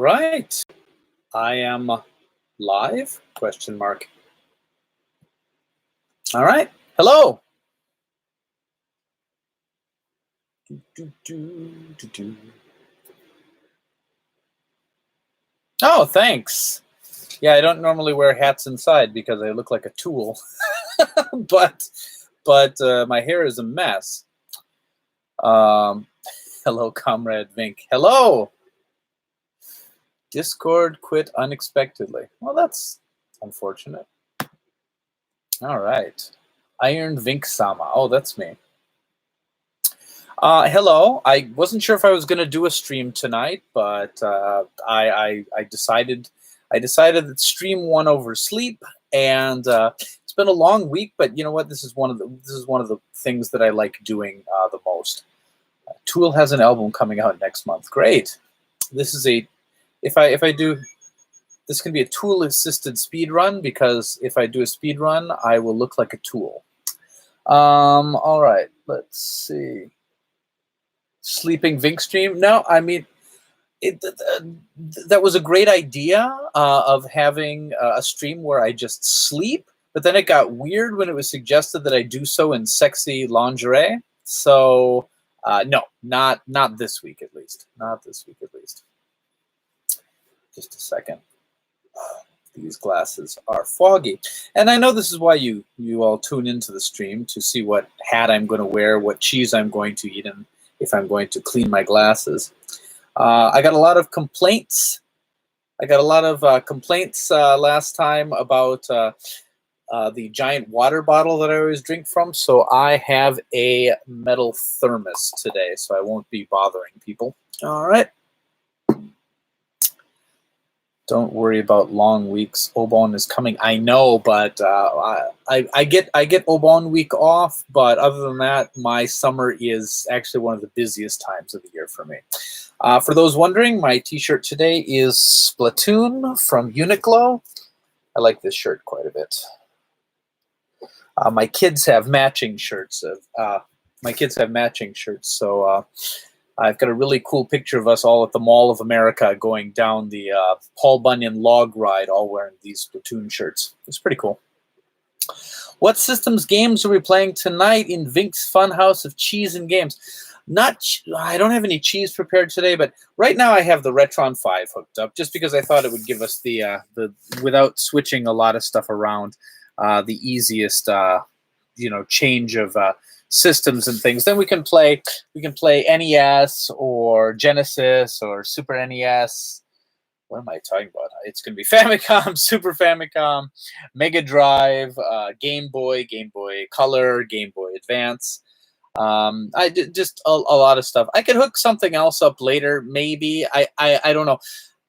All right. I am live? Question mark. All right. Hello. Oh, thanks. Yeah, I don't normally wear hats inside because I look like a tool. but my hair is a mess. Hello, Comrade Vinnk. Hello. Discord quit unexpectedly. Well, that's unfortunate. All right. Iron Vinnk Sama. Oh, that's me. Hello. I wasn't sure if I was going to do a stream tonight, but I decided that stream won over sleep, and it's been a long week. But you know what? This is one of the things that I like doing the most. Tool has an album coming out next month. Great. This is if I do. This can be a tool-assisted speed run, because if I do a speed run, I will look like a tool. All right, let's see. Sleeping Vinnk stream? No, I mean, that was a great idea of having a stream where I just sleep, but then it got weird when it was suggested that I do so in sexy lingerie. So no, not this week at least. Not this week at least. Just a second. These glasses are foggy. And I know this is why you all tune into the stream, to see what hat I'm going to wear, what cheese I'm going to eat, and if I'm going to clean my glasses. I got a lot of complaints. Last time about the giant water bottle that I always drink from. So I have a metal thermos today, so I won't be bothering people. All right. Don't worry about long weeks. Obon is coming. I know, but I get Obon week off. But other than that, my summer is actually one of the busiest times of the year for me. For those wondering, my T-shirt today is Splatoon from Uniqlo. I like this shirt quite a bit. My kids have matching shirts. So I've got a really cool picture of us all at the Mall of America going down the Paul Bunyan log ride, all wearing these Splatoon shirts. It's pretty cool. What systems games are we playing tonight in Vinck's Funhouse of Cheese and Games? I don't have any cheese prepared today, but right now I have the Retron 5 hooked up, just because I thought it would give us the without switching a lot of stuff around, the easiest change of systems and things. Then we can play NES or Genesis or Super NES. What am I talking about? It's going to be Famicom, Super Famicom, Mega Drive, Game Boy Color, Game Boy Advance. I did just a lot of stuff. I could hook something else up later, maybe. I don't know.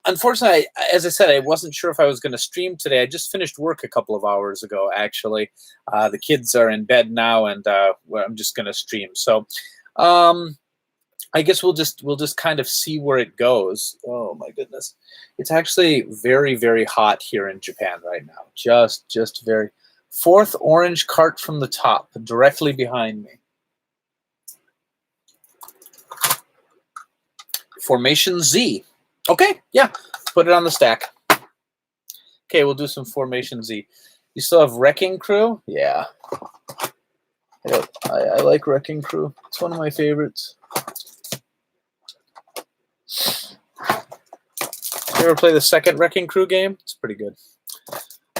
Unfortunately, as I said, I wasn't sure if I was going to stream today. I just finished work a couple of hours ago, actually. The kids are in bed now, and I'm just going to stream. So I guess we'll just kind of see where it goes. Oh, my goodness. It's actually very, very hot here in Japan right now. Just very. Fourth orange cart from the top, directly behind me. Formation Z. Okay, yeah, put it on the stack. Okay, we'll do some Formation Z. You still have Wrecking Crew? Yeah. I like Wrecking Crew. It's one of my favorites. You ever play the second Wrecking Crew game? It's pretty good.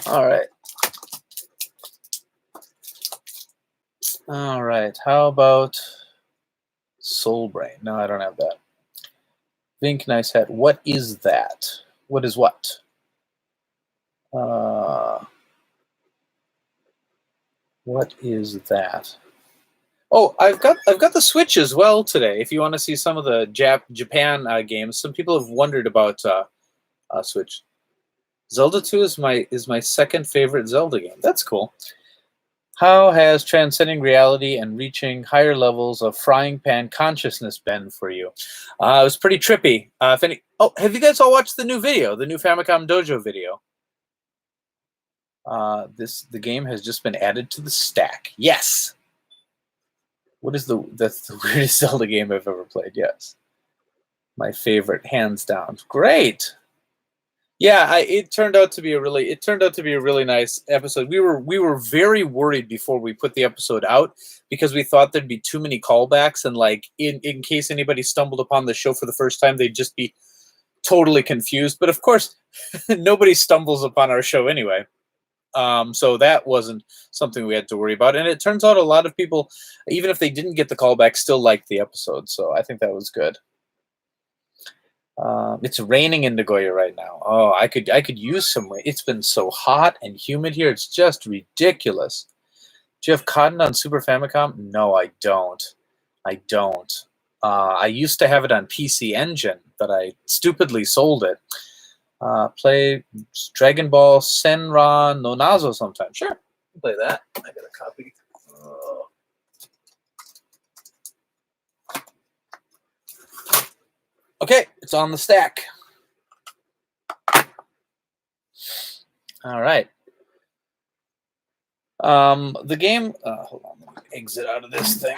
All right. All right, how about Soul Brain? No, I don't have that. Vinnk, nice hat. What is that? What is what? What is that? Oh, I've got the Switch as well today. If you want to see some of the Japan games, some people have wondered about Switch. Zelda 2 is my second favorite Zelda game. That's cool. How has transcending reality and reaching higher levels of frying pan consciousness been for you? It was pretty trippy. Have you guys all watched the new video, the new Famicom Dojo video? The game has just been added to the stack. Yes. That's the weirdest Zelda game I've ever played. Yes. My favorite, hands down. Great. Yeah, it turned out to be a really nice episode. We were very worried before we put the episode out because we thought there'd be too many callbacks and like in case anybody stumbled upon the show for the first time, they'd just be totally confused. But of course, nobody stumbles upon our show anyway. So that wasn't something we had to worry about. And it turns out a lot of people, even if they didn't get the callback, still liked the episode. So I think that was good. It's raining in Nagoya right now. Oh, I could use some rain. It's been so hot and humid here. It's just ridiculous. Do you have cotton on Super Famicom? No, I don't. I don't. I used to have it on PC Engine, but I stupidly sold it. Play Dragon Ball Senran no Nazo sometime. Sure, play that. I got a copy. Okay, it's on the stack. All right. The game. Hold on. Let me exit out of this thing.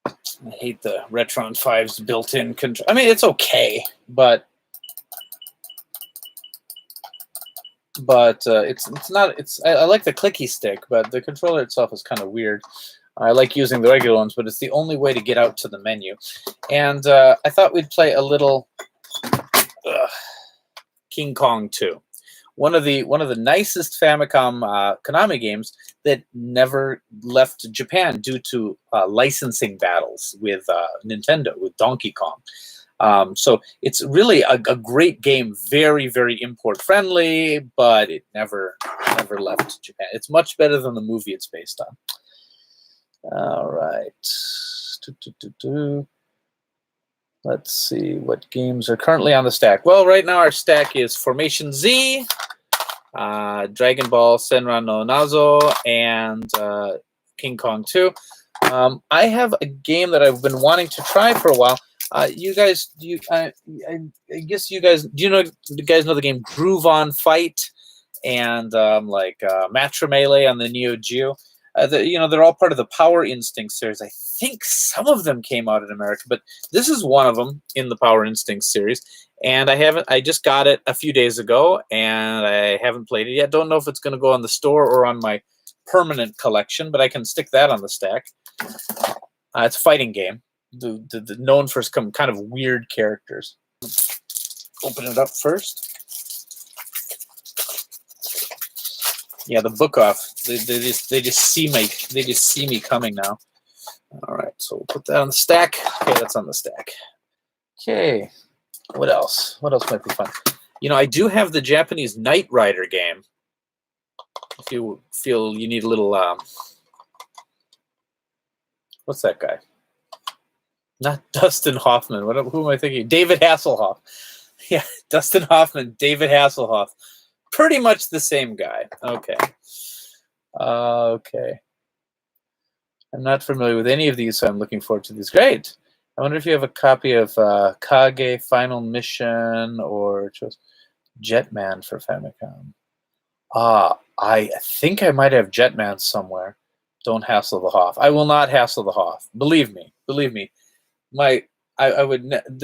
I hate the Retron 5's built-in control. I mean, it's okay, but it's not. I like the clicky stick, but the controller itself is kind of weird. I like using the regular ones, but it's the only way to get out to the menu. And I thought we'd play a little King Kong 2. One of the nicest Famicom Konami games that never left Japan due to licensing battles with Nintendo, with Donkey Kong. So it's really a great game, very, very import friendly, but it never left Japan. It's much better than the movie it's based on. All right. Let's see what games are currently on the stack. Well, right now our stack is Formation Z, Dragon Ball Senran no Nazo, and King Kong 2. I have a game that I've been wanting to try for a while. You guys, I guess you guys, do you guys know the game Groove On Fight and Matra Melee on the Neo Geo? They're all part of the Power Instinct series. I think some of them came out in America, but this is one of them in the Power Instinct series. And I just got it a few days ago, and I haven't played it yet. Don't know if it's going to go on the store or on my permanent collection, but I can stick that on the stack. It's a fighting game, known for some kind of weird characters. Open it up first. Yeah, the book off. They just see me coming now. All right, so we'll put that on the stack. Okay, that's on the stack. Okay, what else? What else might be fun? I do have the Japanese Knight Rider game. If you feel you need a little, what's that guy? Not Dustin Hoffman. Who am I thinking? David Hasselhoff. Yeah, Dustin Hoffman, David Hasselhoff. Pretty much the same guy. Okay. Okay. I'm not familiar with any of these, so I'm looking forward to these. Great. I wonder if you have a copy of Kage Final Mission or just Jetman for Famicom. I think I might have Jetman somewhere. Don't hassle the Hoff. I will not hassle the Hoff. Believe me. Believe me. It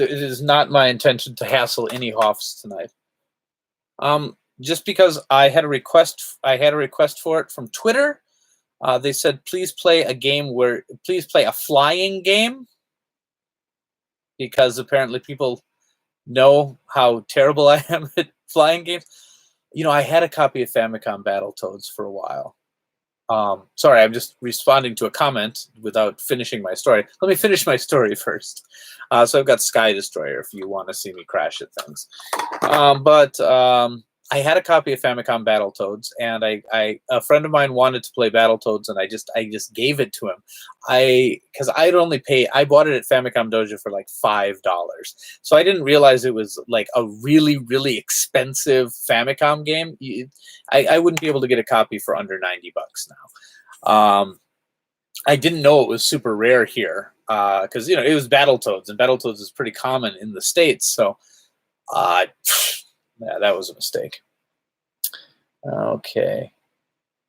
is not my intention to hassle any Hoffs tonight. Just because I had a request for it from Twitter. They said, please play a flying game, because apparently people know how terrible I am at flying games. I had a copy of Famicom Battletoads for a while. Sorry, I'm just responding to a comment without finishing my story. Let me finish my story first. So I've got Sky Destroyer if you want to see me crash at things. I had a copy of Famicom Battletoads, and a friend of mine wanted to play Battletoads, and I just gave it to him. Because I bought it at Famicom Dojo for like $5, so I didn't realize it was like a really, really expensive Famicom game. I wouldn't be able to get a copy for under $90 now. I didn't know it was super rare here, because it was Battletoads, and Battletoads is pretty common in the States. So, yeah, that was a mistake. Okay,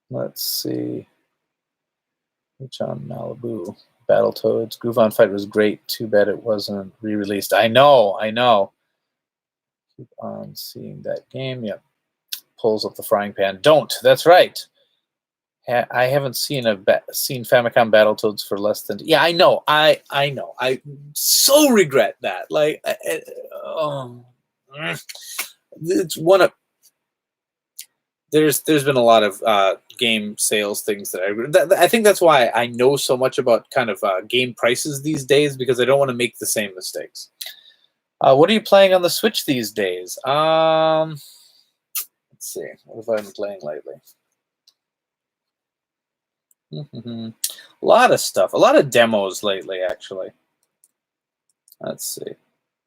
let's see. Which on Malibu? Battletoads. Groove on Fight was great. Too bad it wasn't re-released. I know. Keep on seeing that game. Yep. Pulls up the frying pan. Don't. That's right. I haven't seen Famicom Battletoads for less than. Yeah, I know. I know. I so regret that. Like, it's one of. There's been a lot of game sales things that I think that's why I know so much about kind of game prices these days, because I don't want to make the same mistakes. What are you playing on the Switch these days? Let's see. What have I been playing lately? A lot of stuff. A lot of demos lately, actually. Let's see.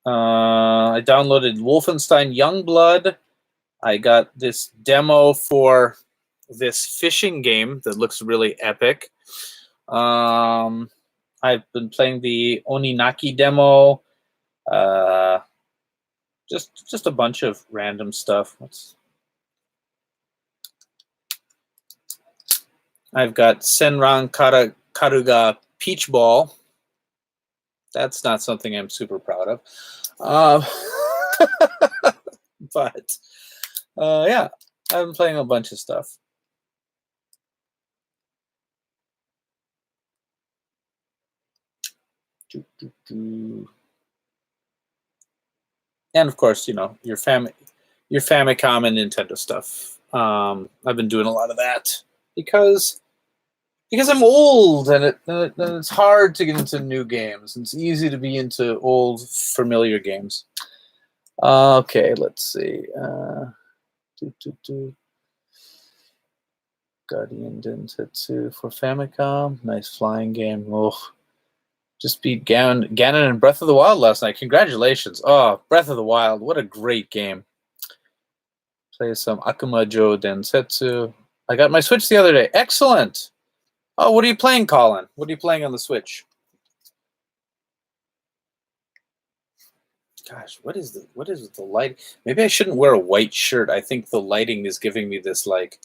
I downloaded Wolfenstein Youngblood. I got this demo for this fishing game that looks really epic. I've been playing the Oninaki demo. Just a bunch of random stuff. I've got Senran Karuga Peach Ball. That's not something I'm super proud of. But yeah, I've been playing a bunch of stuff. And of course, you know, your Famicom and Nintendo stuff. I've been doing a lot of that because I'm old, and it's hard to get into new games. It's easy to be into old, familiar games. Okay, let's see. Guardian Densetsu for Famicom. Nice flying game. Oh, just beat Ganon in Breath of the Wild last night. Congratulations. Oh, Breath of the Wild. What a great game. Play some Akumajo Densetsu. I got my Switch the other day. Excellent. Oh, what are you playing, Colin? What are you playing on the Switch? Gosh, what is the light? Maybe I shouldn't wear a white shirt. I think the lighting is giving me this like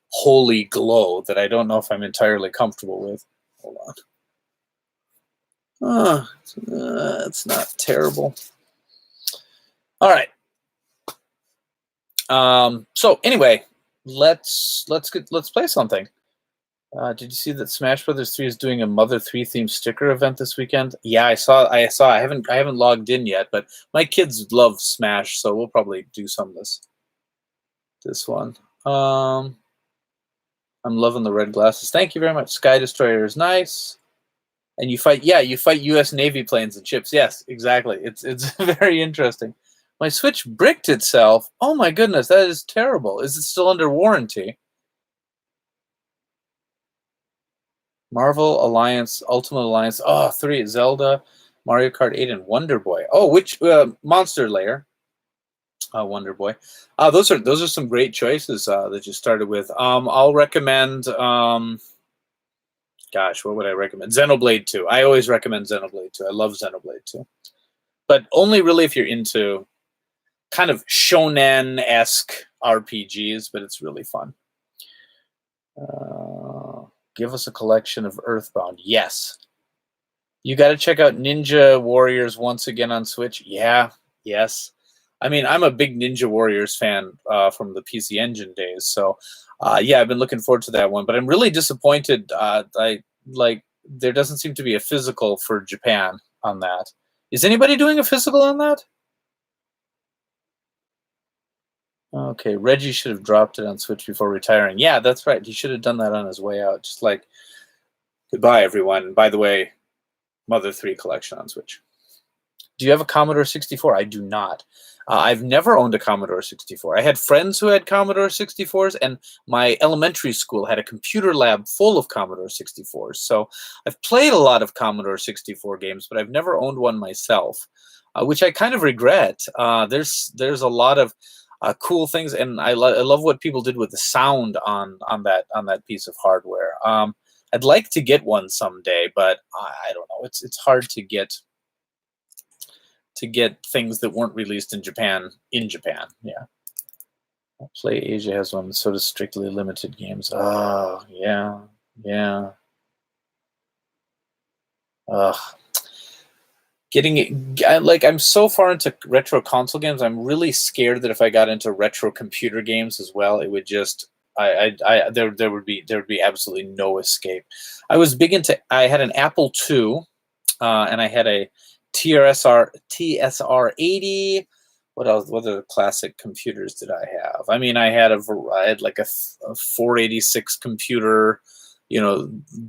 holy glow that I don't know if I'm entirely comfortable with. Hold on. It's not terrible. All right. So anyway, let's play something. Did you see that Smash Brothers 3 is doing a Mother 3 themed sticker event this weekend? Yeah, I saw. I haven't logged in yet, but my kids love Smash, so we'll probably do some of this one. I'm loving the red glasses. Thank you very much. Sky Destroyer is nice. And you fight U.S. Navy planes and ships. Yes, exactly. It's very interesting. My Switch bricked itself. Oh my goodness, that is terrible. Is it still under warranty? Marvel Alliance, Ultimate Alliance. Oh, 3 Zelda, Mario Kart 8, and Wonder Boy. Oh, which Monster Lair? Wonder Boy. Those are some great choices that you started with. I'll recommend. Gosh, what would I recommend? Xenoblade 2. I always recommend Xenoblade 2. I love Xenoblade 2, but only really if you're into kind of shonen-esque RPGs. But it's really fun. Give us a collection of Earthbound. Yes. You got to check out Ninja Warriors once again on Switch. Yeah. Yes. I mean, I'm a big Ninja Warriors fan from the PC Engine days. So, yeah, I've been looking forward to that one. But I'm really disappointed. There doesn't seem to be a physical for Japan on that. Is anybody doing a physical on that? Okay, Reggie should have dropped it on Switch before retiring. Yeah, that's right. He should have done that on his way out. Just like, goodbye, everyone. And by the way, Mother 3 collection on Switch. Do you have a Commodore 64? I do not. I've never owned a Commodore 64. I had friends who had Commodore 64s, and my elementary school had a computer lab full of Commodore 64s. So I've played a lot of Commodore 64 games, but I've never owned one myself, which I kind of regret. There's a lot of cool things, and I love what people did with the sound on that piece of hardware. I'd like to get one someday, but I don't know. It's hard to get things that weren't released in Japan in Japan. Yeah. Play Asia has one, so does Strictly Limited Games. Oh, yeah. Yeah. Ugh. I'm so far into retro console games. I'm really scared that if I got into retro computer games as well, it would just there would be absolutely no escape. I was big into. I had an Apple II, and I had a TSR 80. What else? What other classic computers did I have? I mean, I had like a 486 computer,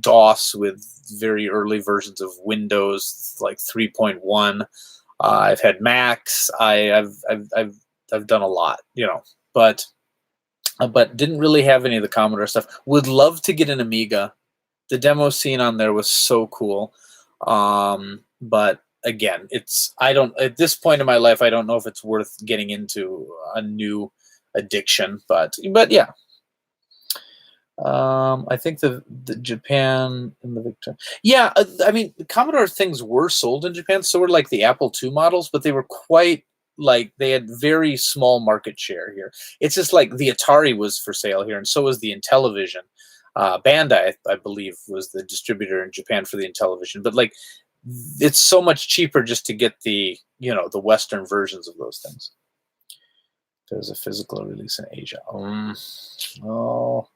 DOS with very early versions of Windows, like 3.1. I've had Macs. I've done a lot, but didn't really have any of the Commodore stuff. Would love to get an Amiga. The demo scene on there was so cool, but again, at this point in my life, I don't know if it's worth getting into a new addiction, but yeah. I think the Japan and the Victor. Yeah, I mean, the Commodore things were sold in Japan, so were like the Apple II models, but they were quite they had very small market share here. It's just like the Atari was for sale here, and so was the Intellivision. Bandai, I believe, was the distributor in Japan for the Intellivision, but it's so much cheaper just to get the the Western versions of those things. There's a physical release in Asia. Oh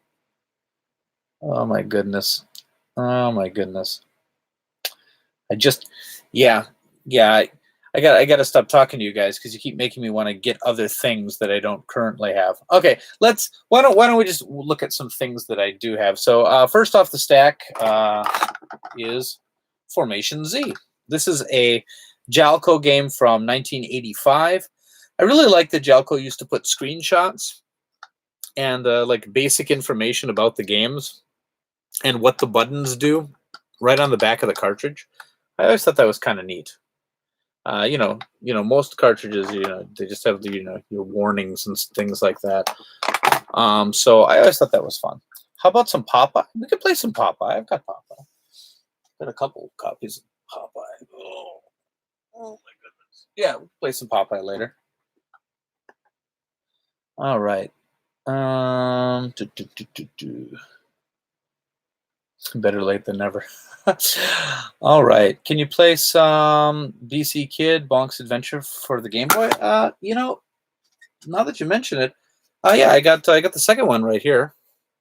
my goodness. Oh my goodness. I got to stop talking to you guys because you keep making me want to get other things that I don't currently have. Okay, why don't we just look at some things that I do have. So first off the stack is Formation Z. This is a Jalco game from 1985. I really like that Jalco used to put screenshots and like basic information about the games and what the buttons do right on the back of the cartridge. I always thought that was kind of neat. Most cartridges, they just have the, your warnings and things like that. So I always thought that was fun. How about some Popeye? We could play some Popeye. I've got Popeye. Got a couple copies of Popeye. Oh my goodness. Yeah, we'll play some Popeye later. All right. Better late than never. All right. Can you play some BC Kid Bonk's Adventure for the Game Boy? Now that you mention it, yeah, I got the second one right here.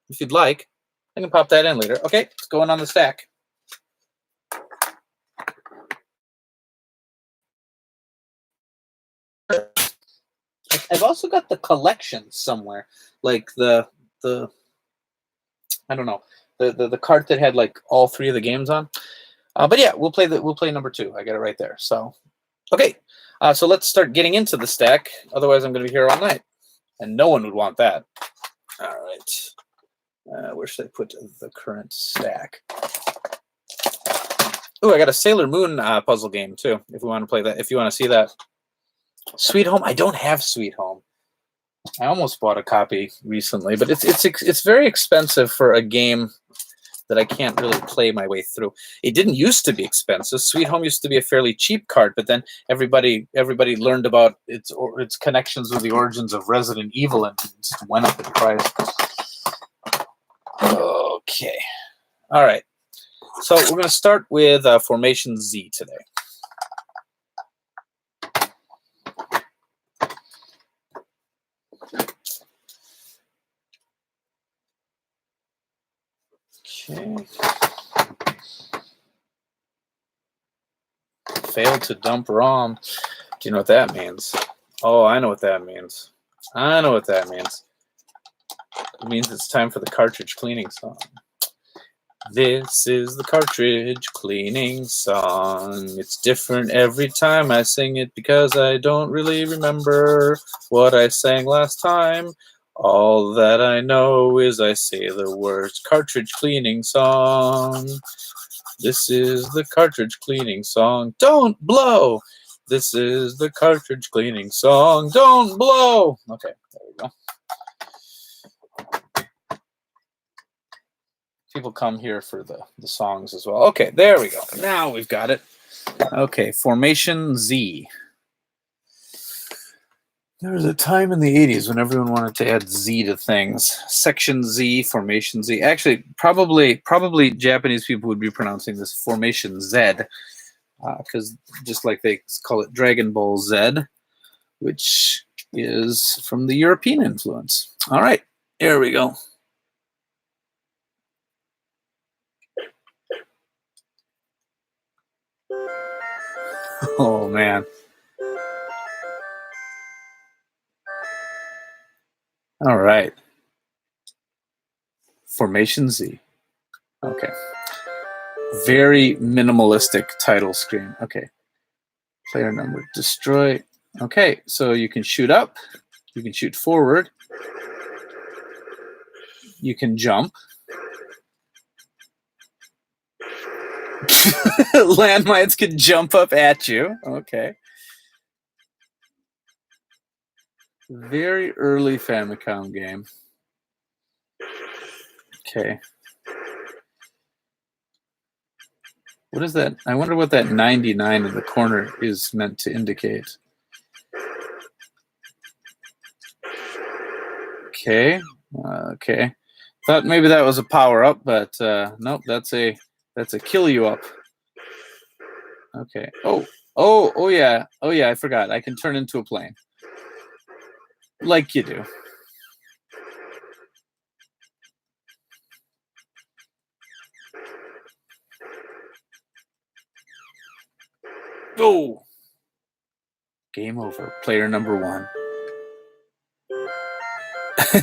If you'd like, I can pop that in later. Okay, it's going on the stack. I've also got the collection somewhere, like the I don't know, the cart that had like all three of the games on. But yeah, we'll play number 2. I got it right there. So okay, so let's start getting into the stack. Otherwise, I'm going to be here all night, and no one would want that. All right, where should I put the current stack? Oh, I got a Sailor Moon puzzle game too. If we want to play that, if you want to see that. Sweet Home. I don't have Sweet Home. I almost bought a copy recently, but it's very expensive for a game that I can't really play my way through. It didn't used to be expensive. Sweet Home used to be a fairly cheap cart, but then everybody learned about its connections with the origins of Resident Evil and it just went up in price. Okay. All right. So we're going to start with Formation Z today. Okay. Failed to dump ROM. Do you know what that means? Oh, I know what that means. I know what that means. It means it's time for the cartridge cleaning song. This is the cartridge cleaning song. It's different every time I sing it because I don't really remember what I sang last time. All that I know is I say the words cartridge cleaning song. This is the cartridge cleaning song. Don't blow! This is the cartridge cleaning song. Don't blow! Okay, there we go. People come here for the songs as well. Okay, there we go. Now we've got it. Okay, Formation Z. There was a time in the 80s when everyone wanted to add Z to things. Section Z, Formation Z. Actually, probably Japanese people would be pronouncing this Formation Z, because just like they call it Dragon Ball Z, which is from the European influence. All right, here we go. Oh, man. All right. Formation Z. Okay. Very minimalistic title screen. Okay. Player number, destroy. Okay, so you can shoot up. You can shoot forward. You can jump. Landmines can jump up at you. Okay. Very early Famicom game. Okay. What is that? I wonder what that 99 in the corner is meant to indicate. Okay. Okay. Thought maybe that was a power up, but nope. That's a kill you up. Okay. Oh yeah. Oh yeah. I forgot. I can turn into a plane, like you do. Oh. Game over. Player number 1.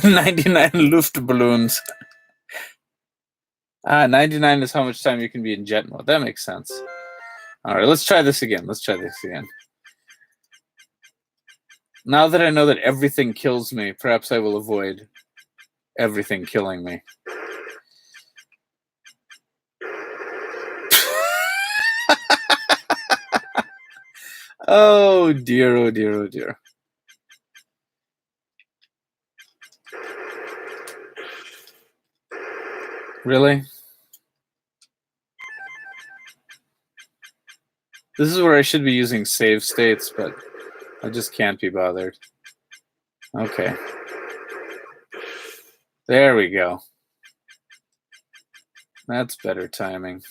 99 Luftballons. 99 is how much time you can be in jet mode. That makes sense. All right, let's try this again. Now that I know that everything kills me, perhaps I will avoid everything killing me. Oh dear, oh dear, oh dear. Really? This is where I should be using save states, but I just can't be bothered. Okay. There we go. That's better timing.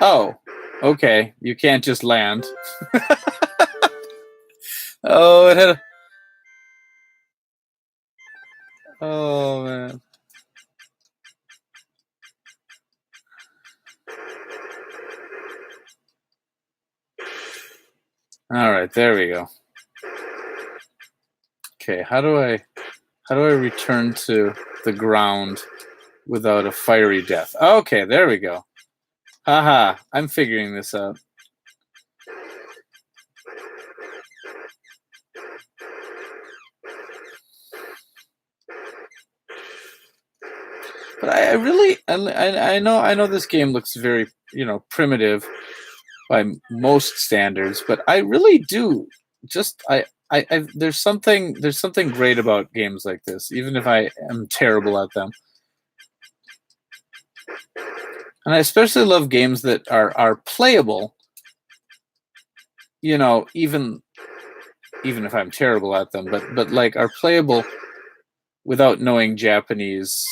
Oh, okay. You can't just land. Oh, it had a... Oh, man. All right, there we go. Okay, how do I return to the ground without a fiery death? Okay, there we go. Haha, I'm figuring this out. But I really, I know this game looks very, primitive by most standards, but I really do just there's something great about games like this, even if I am terrible at them. And I especially love games that are playable, even if I'm terrible at them, but like are playable without knowing Japanese,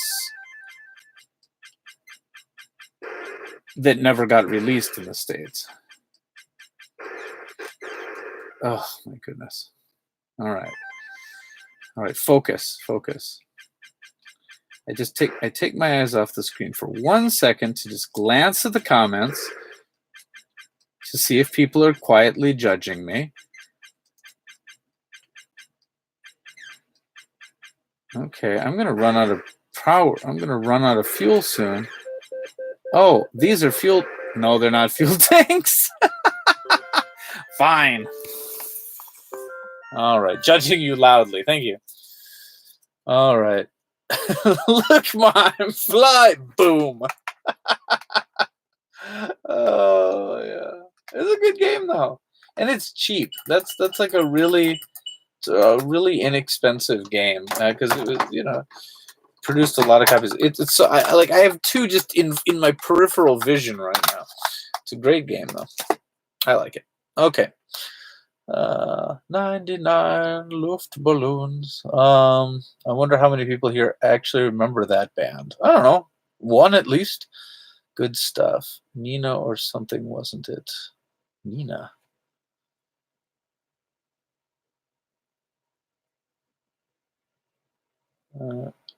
that never got released in the States. Oh my goodness. All right, focus. I take my eyes off the screen for 1 second to just glance at the comments to see if people are quietly judging me. Okay, I'm gonna run out of power. I'm gonna run out of fuel soon. Oh, these are fuel. No, they're not fuel tanks. Fine. All right, judging you loudly. Thank you. All right. Look, Mom, fly, boom. Oh yeah, it's a good game though, and it's cheap. That's like a really inexpensive game, because it was produced a lot of copies. It's so I have two just in my peripheral vision right now. It's a great game though. I like it. Okay. 99 Luftballons. I wonder how many people here actually remember that band. I don't know. One at least. Good stuff. Nina or something, wasn't it? Nina.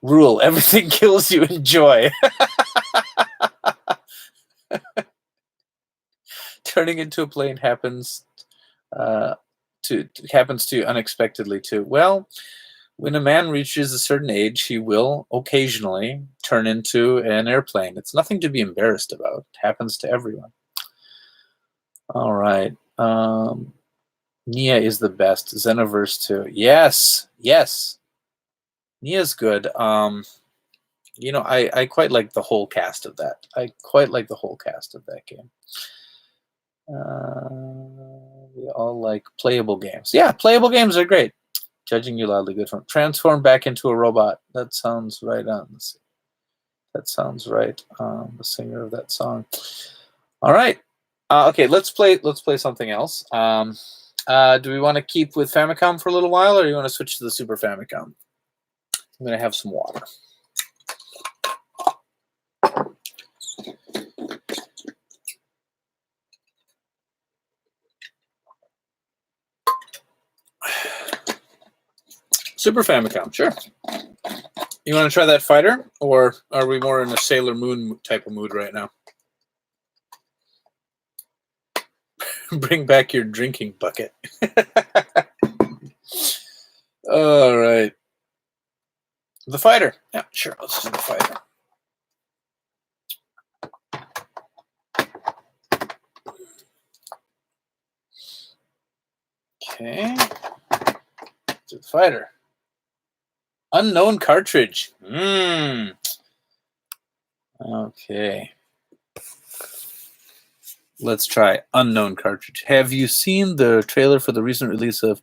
Rule, everything kills you, enjoy. Turning into a plane happens to unexpectedly too. Well, when a man reaches a certain age, he will occasionally turn into an airplane. It's nothing to be embarrassed about. It happens to everyone. All right. Nia is the best. Xenoverse 2. Yes. Yes. Nia's good. You know, I quite like the whole cast of that. I quite like the whole cast of that game. We all like playable games. Yeah, playable games are great. Judging you loudly, good one. Transform back into a robot. That sounds right on. That sounds right. The singer of that song. All right. Okay, let's play something else. Do we want to keep with Famicom for a little while, or do you want to switch to the Super Famicom? I'm going to have some water. Super Famicom, sure. You want to try that fighter, or are we more in a Sailor Moon type of mood right now? Bring back your drinking bucket. All right. The fighter. Yeah, sure. Let's do the fighter. Okay. To the fighter. Unknown cartridge. Okay. Let's try unknown cartridge. Have you seen the trailer for the recent release of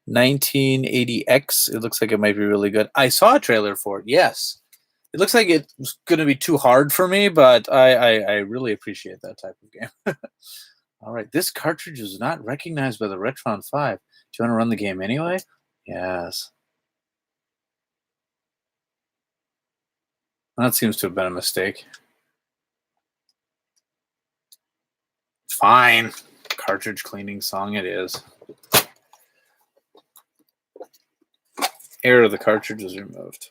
1980X? It looks like it might be really good. I saw a trailer for it, yes. It looks like it's going to be too hard for me, but I really appreciate that type of game. All right, this cartridge is not recognized by the Retron 5. Do you want to run the game anyway? Yes. That seems to have been a mistake. Fine. Cartridge cleaning song it is. Error, the cartridge is removed.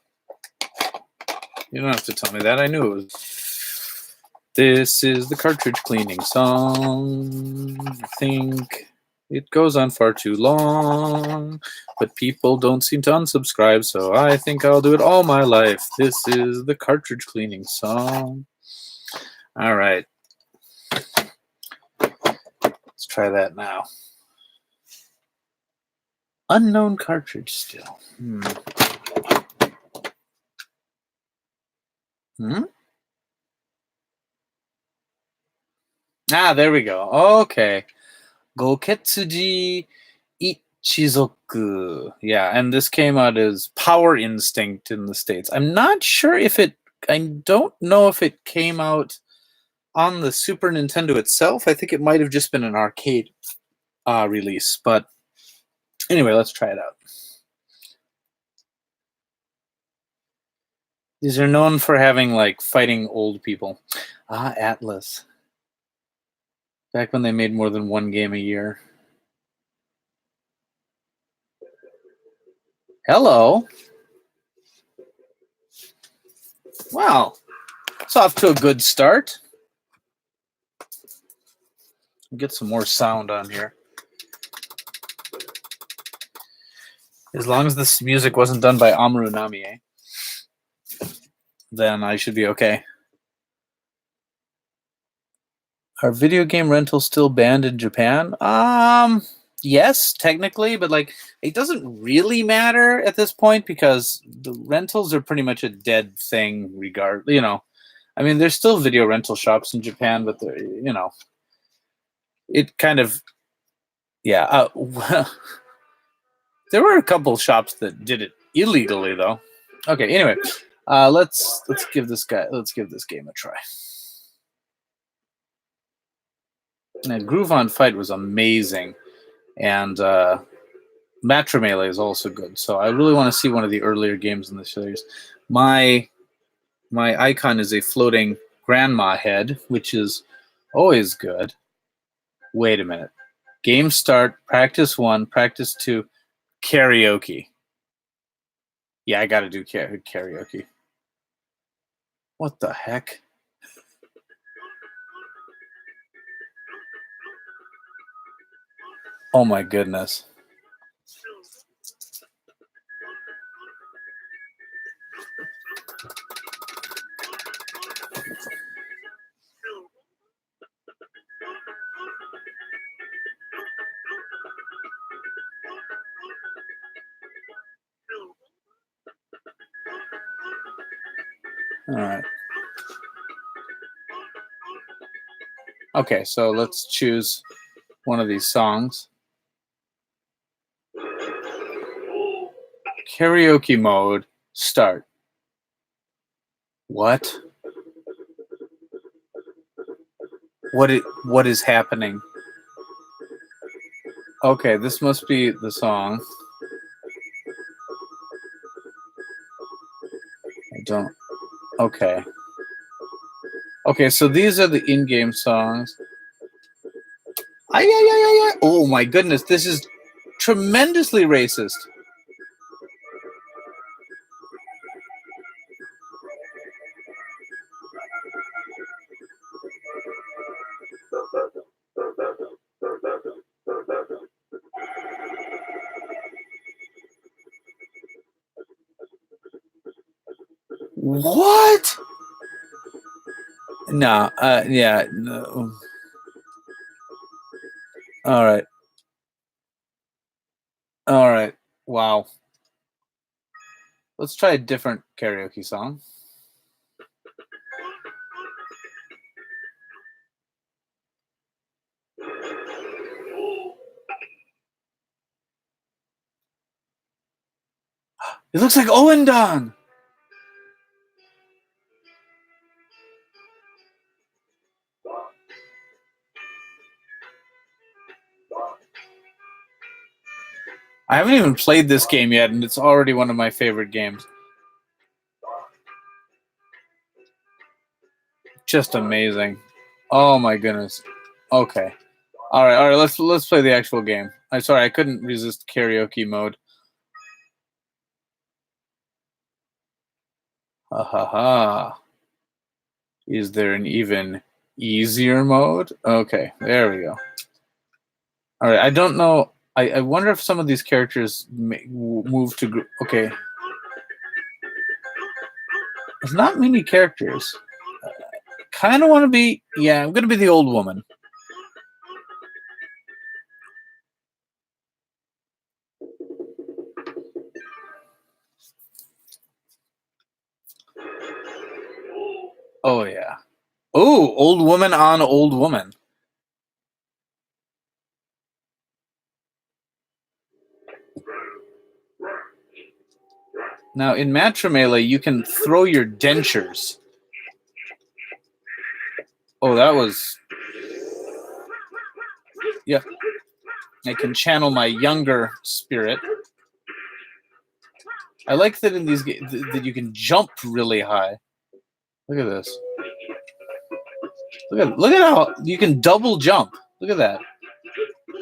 You don't have to tell me that. I knew it was. This is the cartridge cleaning song. I think it goes on far too long, but people don't seem to unsubscribe, so I think I'll do it all my life. This is the cartridge cleaning song. All right. Let's try that now. Unknown cartridge still. Ah, there we go. Okay. Goketsuji Ichizoku. Yeah, and this came out as Power Instinct in the States. I'm not sure if I don't know if it came out on the Super Nintendo itself. I think it might have just been an arcade release. But anyway, let's try it out. These are known for having, like, fighting old people. Ah, Atlas. Back when they made more than one game a year. Hello. Wow. It's off to a good start. Get some more sound on here. As long as this music wasn't done by Amuro Namie, then I should be okay. Are video game rentals still banned in Japan? Yes, technically, but like it doesn't really matter at this point because the rentals are pretty much a dead thing. I mean, there's still video rental shops in Japan, but it kind of, yeah. There were a couple shops that did it illegally, though. Okay, anyway, Let's give this game a try. And Groove on Fight was amazing, and Matrimele is also good. So I really want to see one of the earlier games in the series. My icon is a floating grandma head, which is always good. Wait a minute. Game start, practice 1, practice 2, karaoke. Yeah, I got to do karaoke. What the heck? Oh my goodness. All right. Okay, so let's choose one of these songs. Karaoke mode, start. What? What is happening? Okay, this must be the song. I don't. Okay. Okay, so these are the in-game songs. Oh my goodness, this is tremendously racist. What? No, yeah, no. All right. All right. Wow. Let's try a different karaoke song. It looks like Owendon. I haven't even played this game yet, and it's already one of my favorite games. Just amazing. Oh my goodness. Okay. All right. Let's play the actual game. I'm sorry, I couldn't resist karaoke mode. Ha ha ha. Is there an even easier mode? Okay, there we go. All right. I don't know. I wonder if some of these characters move to. Okay. There's not many characters. Kind of want to be. Yeah, I'm gonna be the old woman. Oh yeah. Oh, old woman on old woman. Now in Matrimele, you can throw your dentures. Oh, that was. Yeah. I can channel my younger spirit. I like that in these games that you can jump really high. Look at this. Look at how you can double jump. Look at that.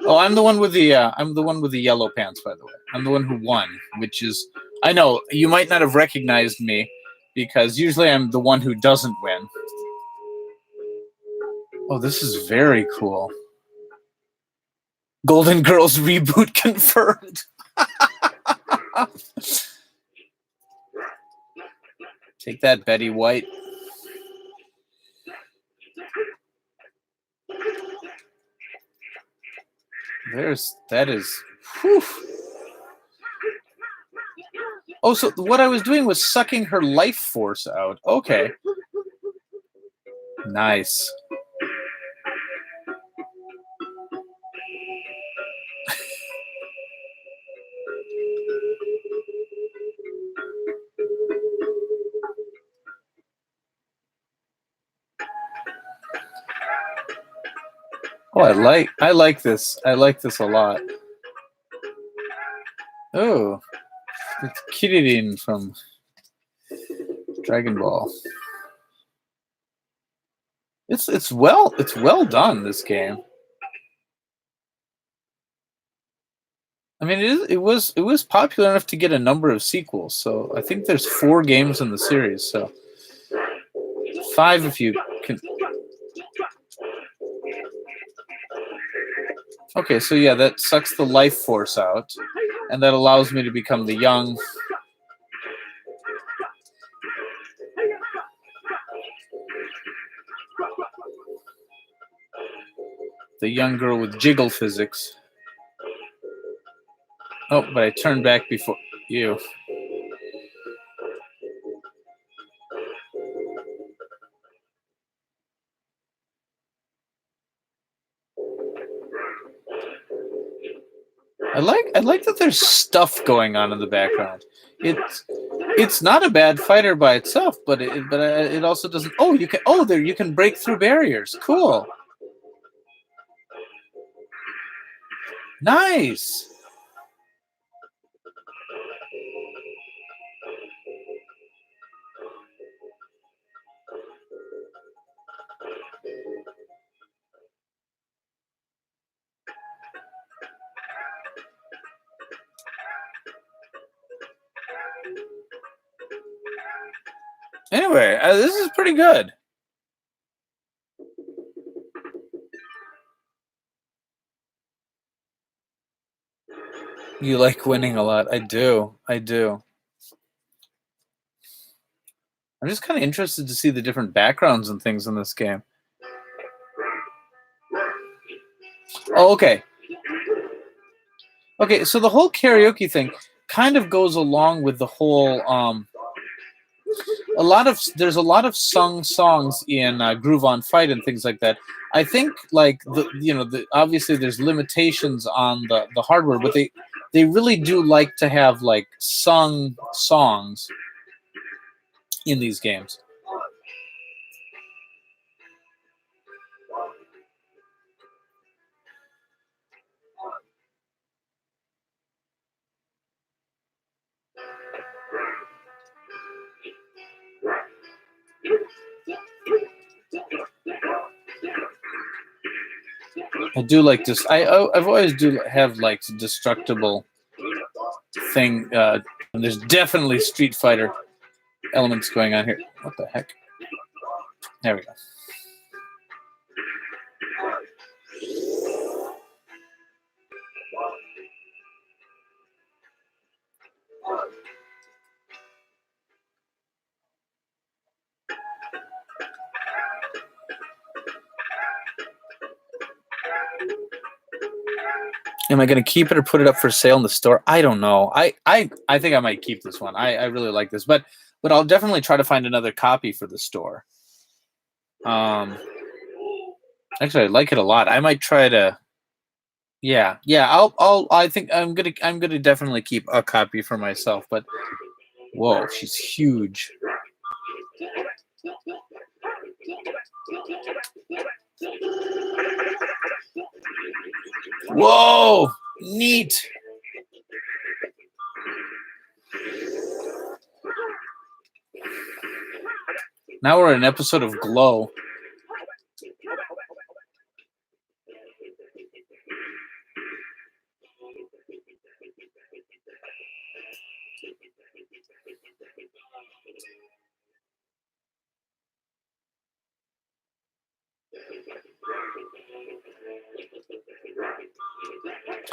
Oh, I'm the one with the yellow pants, by the way. I'm the one who won, which is I know you might not have recognized me because usually I'm the one who doesn't win. Oh, this is very cool. Golden Girls reboot confirmed. Take that, Betty White. That is. Whew. Oh, so what I was doing was sucking her life force out. Okay. Nice. Oh, I like this. I like this a lot. Oh, it's Kirin from Dragon Ball. It's well done, this game. I mean, it was popular enough to get a number of sequels. So I think there's 4 games in the series. So 5 if you can. Okay, so yeah, that sucks the life force out, and that allows me to become the young girl with jiggle physics. Oh, but I turned back before you. I like that there's stuff going on in the background. It's not a bad fighter by itself, but it also doesn't. Oh, you can break through barriers. Cool. Nice. Anyway, this is pretty good. You like winning a lot. I do. I'm just kind of interested to see the different backgrounds and things in this game. Oh, okay. Okay, so the whole karaoke thing kind of goes along with the whole there's a lot of sung songs in Groove on Fight and things like that. I think like obviously there's limitations on the hardware, but they really do like to have like sung songs in these games. I do like this. I've always do have like destructible thing. And there's definitely Street Fighter elements going on here. What the heck? There we go. Am I going to keep it or put it up for sale in the store? I don't know. I think I might keep this one. I really like this, but I'll definitely try to find another copy for the store. Actually, I like it a lot. I might try to. Yeah. I think I'm gonna definitely keep a copy for myself. But whoa, she's huge. Whoa, neat. Now we're in an episode of Glow.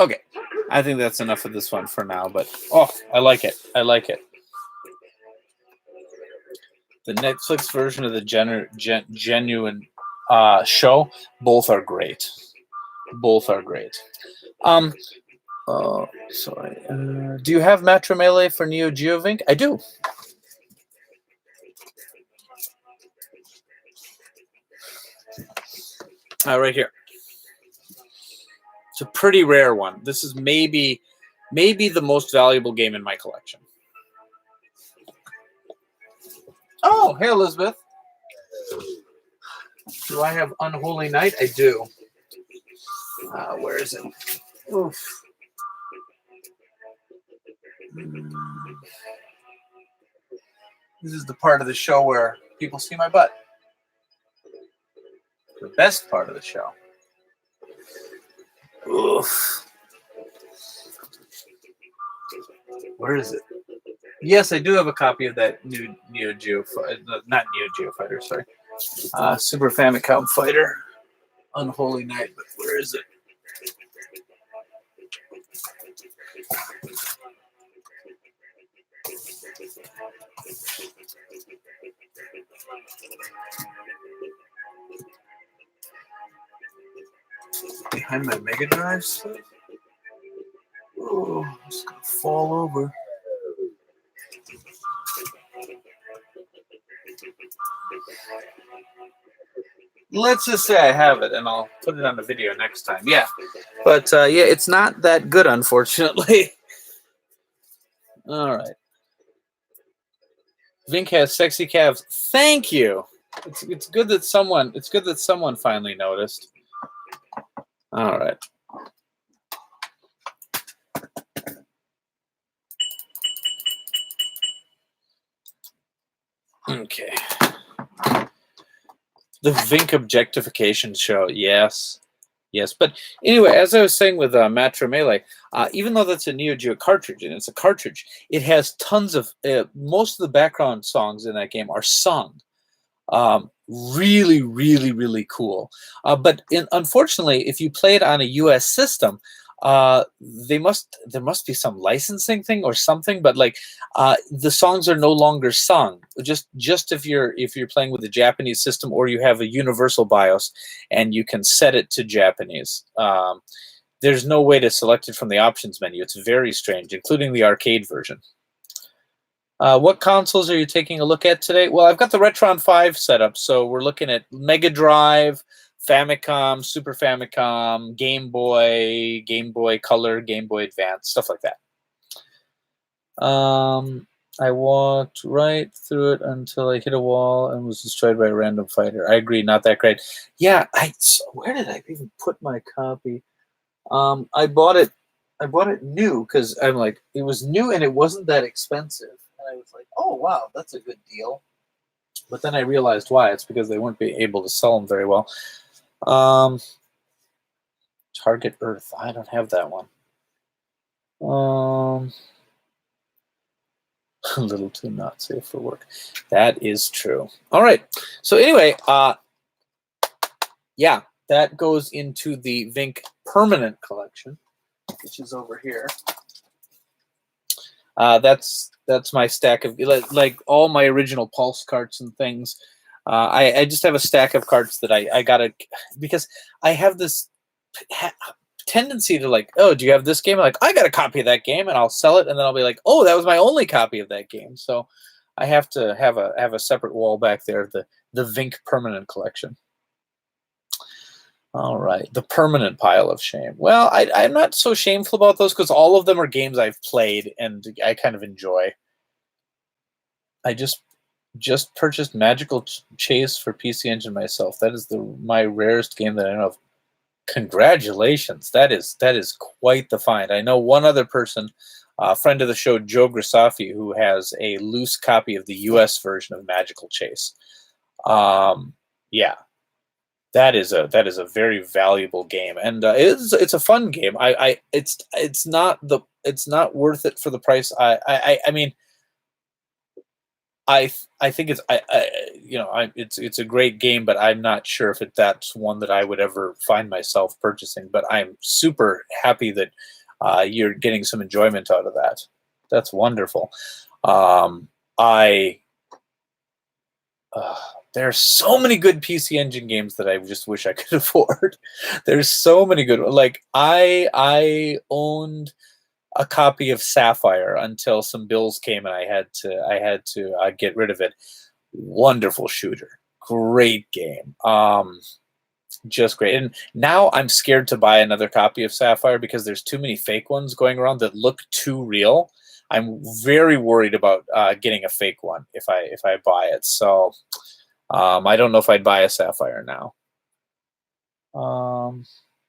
Okay, I think that's enough of this one for now, but I like it. I like it. The Netflix version of the genuine show, both are great. Both are great. Sorry. Do you have Matrimele for Neo Geo Vinnk? I do. Right here. It's a pretty rare one. This is maybe the most valuable game in my collection. Oh, hey, Elizabeth. Do I have Unholy Night? I do. Where is it? Oof. This is the part of the show where people see my butt. The best part of the show. Oof. Where is it? Yes, I do have a copy of that new Neo Geo, not Neo Geo Fighter, sorry. Super Famicom Fighter. Unholy Night, but where is it? Behind my Mega Drive stuff? Oh, it's gonna fall over. Let's just say I have it, and I'll put it on the video next time. Yeah, but yeah, it's not that good, unfortunately. All right. Vinnk has sexy calves. Thank you. It's good that someone finally noticed. All right. Okay. The Vinnk objectification show. Yes. Yes. But anyway, as I was saying with Matra Melee, even though that's a Neo Geo cartridge, and it's a cartridge, it has tons of, most of the background songs in that game are sung. Really, really, really cool. But unfortunately, if you play it on a US system, there must be some licensing thing or something, but like the songs are no longer sung. Just if you're playing with a Japanese system, or you have a universal BIOS and you can set it to Japanese. There's no way to select it from the options menu. It's very strange, including the arcade version. What consoles are you taking a look at today? Well, I've got the Retron 5 set up, so we're looking at Mega Drive, Famicom, Super Famicom, Game Boy Color, Game Boy Advance, stuff like that. I walked right through it until I hit a wall and was destroyed by a random fighter. I agree, not that great. Yeah, where did I even put my copy? I bought it new because I'm like, it was new and it wasn't that expensive. I was like, oh, wow, that's a good deal. But then I realized why. It's because they wouldn't be able to sell them very well. Target Earth. I don't have that one. A little too not safe for work. That is true. All right. So anyway, yeah, that goes into the Vinnk permanent collection, which is over here. That's my stack of, like all my original Pulse carts and things. I just have a stack of carts that I got to, because I have this tendency to like, oh, do you have this game? I'm like, I got a copy of that game, and I'll sell it, and then I'll be like, oh, that was my only copy of that game. So I have to have a separate wall back there, the Vinnk permanent collection. All right, the permanent pile of shame. Well, I'm not so shameful about those because all of them are games I've played and I kind of enjoy. I just purchased Magical Chase for PC Engine myself. That is my rarest game that I know of. Congratulations! That is quite the find. I know one other person, a friend of the show, Joe Grisafi, who has a loose copy of the U.S. version of Magical Chase. Yeah. That is a very valuable game, and it's a fun game. It's not worth it for the price. I mean, I think it's a great game, but I'm not sure if that's one that I would ever find myself purchasing. But I'm super happy that you're getting some enjoyment out of that. That's wonderful. There's so many good PC Engine games that I just wish I could afford. There's so many good. Like I owned a copy of Sapphire until some bills came and I had to get rid of it. Wonderful shooter, great game, just great. And now I'm scared to buy another copy of Sapphire because there's too many fake ones going around that look too real. I'm very worried about getting a fake one if I buy it. So I don't know if I'd buy a Sapphire now.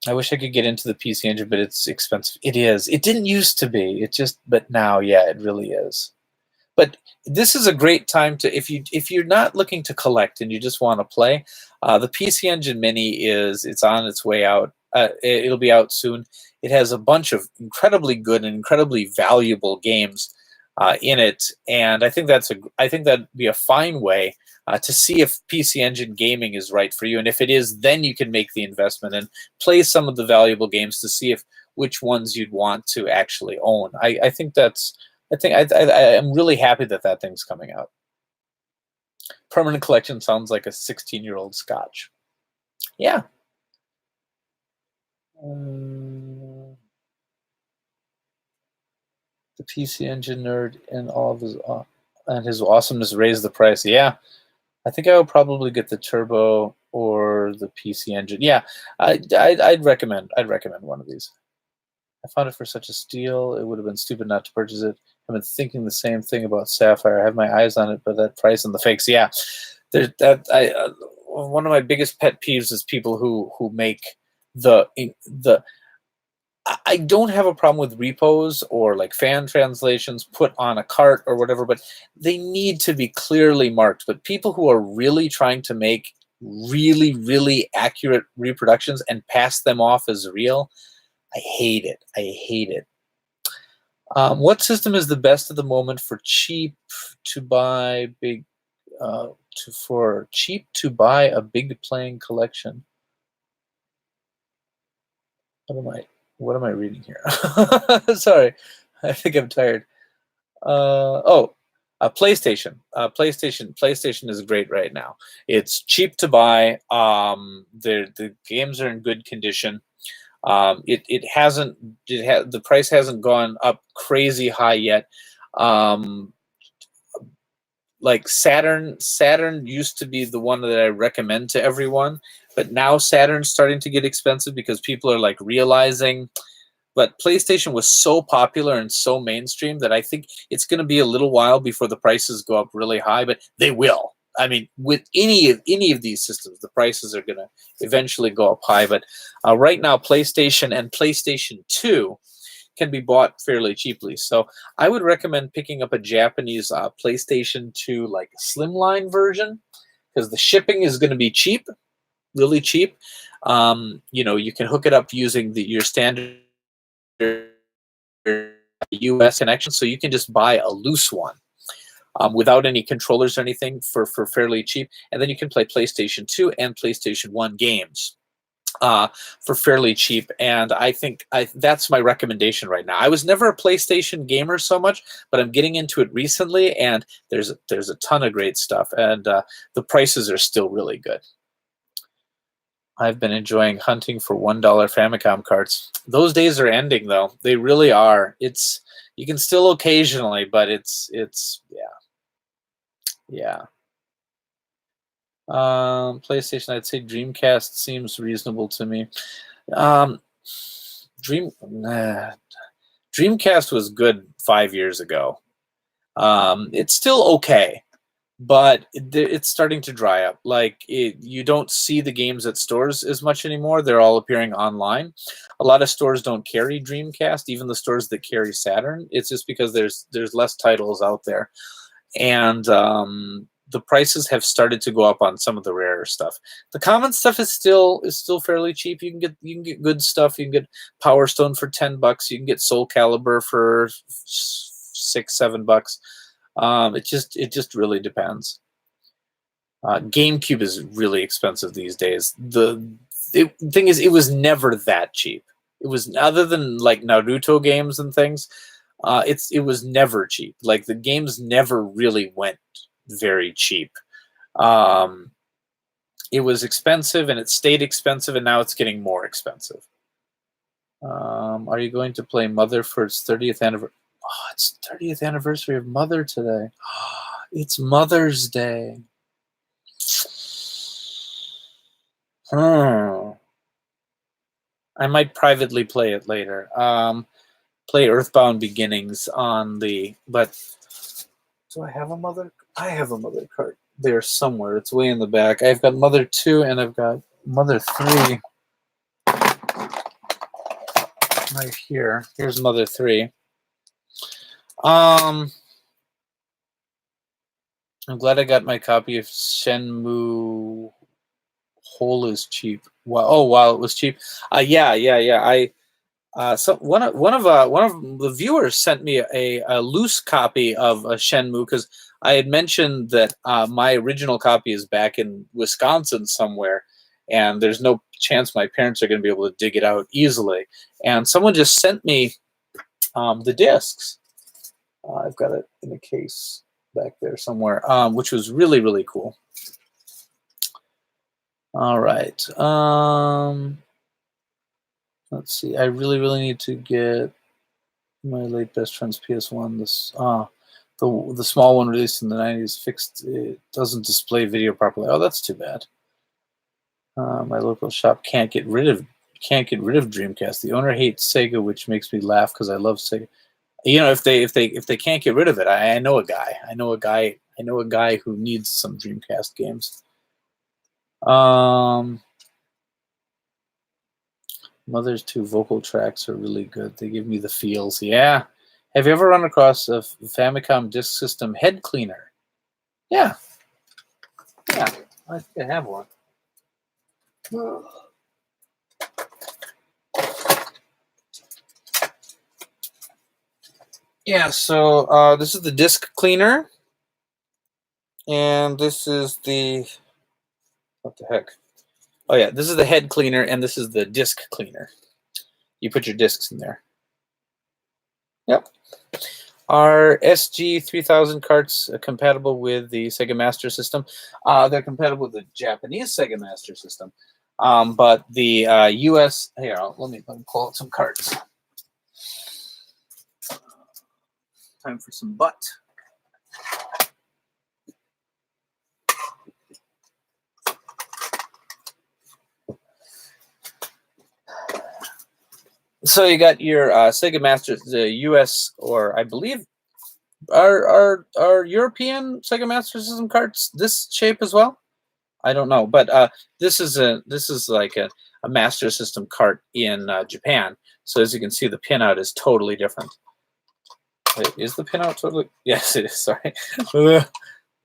I wish I could get into the PC Engine, but it's expensive. It is. It didn't used to be. But now, yeah, it really is. But this is a great time to, if you're not looking to collect and you just want to play, the PC Engine Mini it's on its way out. It'll be out soon. It has a bunch of incredibly good and incredibly valuable games in it, and I think that'd be a fine way to see if PC Engine gaming is right for you. And if it is, then you can make the investment and play some of the valuable games to see which ones you'd want to actually own. I think I'm really happy that thing's coming out. Permanent collection sounds like a 16-year-old Scotch. Yeah. The PC Engine nerd and all of his awesomeness raised the price. Yeah. I think I would probably get the Turbo or the PC Engine. Yeah, I'd recommend one of these. I found it for such a steal. It would have been stupid not to purchase it. I've been thinking the same thing about Sapphire. I have my eyes on it, but that price and the fakes. Yeah, one of my biggest pet peeves is people who make the. I don't have a problem with repos or like fan translations put on a cart or whatever, but they need to be clearly marked. But people who are really trying to make really, really accurate reproductions and pass them off as real, I hate it. I hate it. What system is the best at the moment for cheap to buy a big playing collection? What am I reading here? Sorry, I think I'm tired. PlayStation. PlayStation is great right now. It's cheap to buy. The games are in good condition. The price hasn't gone up crazy high yet. Like Saturn used to be the one that I recommend to everyone, but now Saturn's starting to get expensive because people are like realizing. But PlayStation was so popular and so mainstream that I think it's going to be a little while before the prices go up really high, but they will. I mean, with any of these systems, the prices are going to eventually go up high. But right now, PlayStation and PlayStation 2 can be bought fairly cheaply. So I would recommend picking up a Japanese PlayStation 2 like slimline version, because the shipping is going to be cheap, really cheap. You can hook it up using your standard US connection, so you can just buy a loose one without any controllers or anything for fairly cheap, and then you can play PlayStation 2 and PlayStation 1 games for fairly cheap. And I think that's my recommendation right now. I was never a PlayStation gamer so much, but I'm getting into it recently, and there's a ton of great stuff, and the prices are still really good. I've been enjoying hunting for $1 Famicom carts. Those days are ending, though. They really are. You can still occasionally, but it's yeah. PlayStation, I'd say Dreamcast seems reasonable to me. Dreamcast was good 5 years ago. It's still okay, but it's starting to dry up. Like you don't see the games at stores as much anymore. They're all appearing online. A lot of stores don't carry Dreamcast, even the stores that carry Saturn. It's just because there's less titles out there, and the prices have started to go up on some of the rarer stuff. The common stuff is still fairly cheap. You can get good stuff. You can get Power Stone for $10. You can get Soul Calibur for $6-7. It just really depends. GameCube is really expensive these days. The thing is, it was never that cheap. It was, other than like Naruto games and things, it was never cheap. Like the games never really went very cheap. It was expensive, and it stayed expensive, and now it's getting more expensive. Are you going to play Mother for its 30th anniversary? Oh, it's 30th anniversary of Mother today. It's Mother's Day. I might privately play it later. Play Earthbound Beginnings but do I have a Mother? I have a Mother card there somewhere. It's way in the back. I've got Mother 2 and I've got Mother 3. right here. Here's Mother 3. I'm glad I got my copy of Shenmue. Whole is cheap. Wow! Oh, wow! It was cheap. Yeah. So one of the viewers sent me a loose copy of Shenmue because I had mentioned that my original copy is back in Wisconsin somewhere, and there's no chance my parents are going to be able to dig it out easily. And someone just sent me the discs. I've got it in a case back there somewhere, which was really, really cool. All right. Let's see. I really need to get my late best friend's PS1. This the small one released in the 90s fixed. It doesn't display video properly. Oh, that's too bad. My local shop can't get rid of Dreamcast. The owner hates Sega, which makes me laugh because I love Sega. You know, if they can't get rid of it, I know a guy. I know a guy who needs some Dreamcast games. Mother's 2 vocal tracks are really good. They give me the feels. Yeah. Have you ever run across a Famicom Disk System head cleaner? Yeah. Yeah. I think I have one. Yeah, so this is the disk cleaner. And this is the... What the heck? Oh, yeah. This is the head cleaner, and this is the disk cleaner. You put your disks in there. Yep. Are SG-3000 carts compatible with the Sega Master System? They're compatible with the Japanese Sega Master System. But the US... Here, let me pull out some carts. Time for some butt. So you got your Sega Master, the US, or I believe, are European Sega Master System carts this shape as well? I don't know, but this is like a Master System cart in Japan. So as you can see, the pinout is totally different. Wait, is the pinout totally? Yes, it is. Sorry,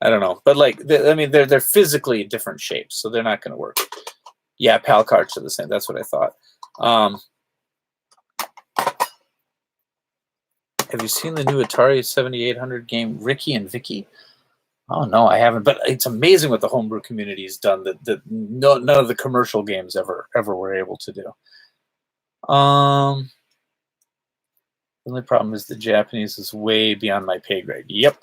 I don't know, but like I mean, they're physically different shapes, so they're not going to work. Yeah, PAL carts are the same. That's what I thought. Have you seen the new Atari 7800 game Ricky and Vicky? Oh no, I haven't. But it's amazing what the homebrew community has done that none of the commercial games ever were able to do. The only problem is the Japanese is way beyond my pay grade. Yep.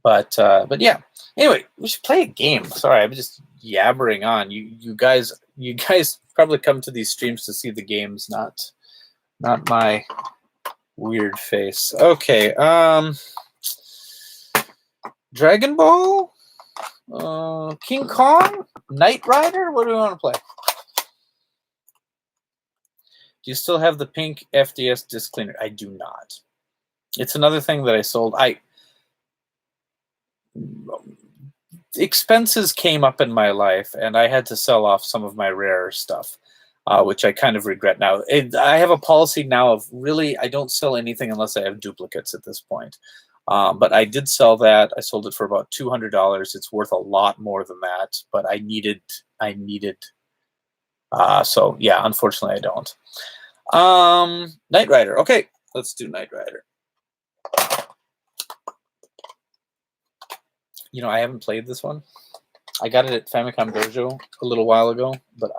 But yeah. Anyway, we should play a game. Sorry, I'm just yabbering on. You guys probably come to these streams to see the games, not my weird face. Okay. Dragon Ball, King Kong, Knight Rider. What do we want to play? Do you still have the pink FDS disc cleaner? I do not. It's another thing that I sold. Expenses came up in my life, and I had to sell off some of my rarer stuff, which I kind of regret now. I have a policy now of really, I don't sell anything unless I have duplicates at this point. But I did sell that. I sold it for about $200. It's worth a lot more than that, but I needed. So yeah, unfortunately, I don't. Knight Rider. Okay, let's do Knight Rider. You know, I haven't played this one. I got it at Famicom Dojo a little while ago, but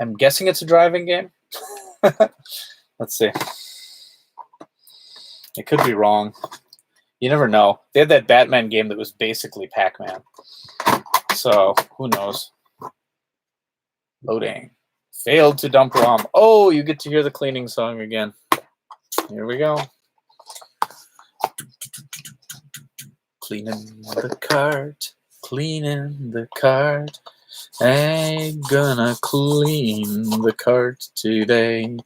I'm guessing it's a driving game. Let's see. It could be wrong. You never know. They had that Batman game that was basically Pac-Man. So, who knows? Loading. Failed to dump ROM. Oh, you get to hear the cleaning song again. Here we go. Cleaning the cart, cleaning the cart. I'm gonna clean the cart today.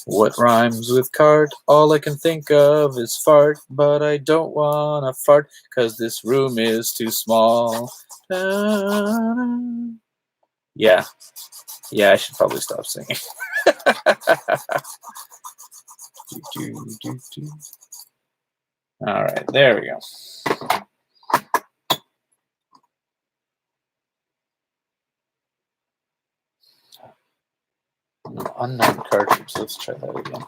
What rhymes with cart? All I can think of is fart, but I don't wanna fart, 'cause this room is too small. Yeah. Yeah, I should probably stop singing. All right, there we go. Unknown cartridge. Let's try that again.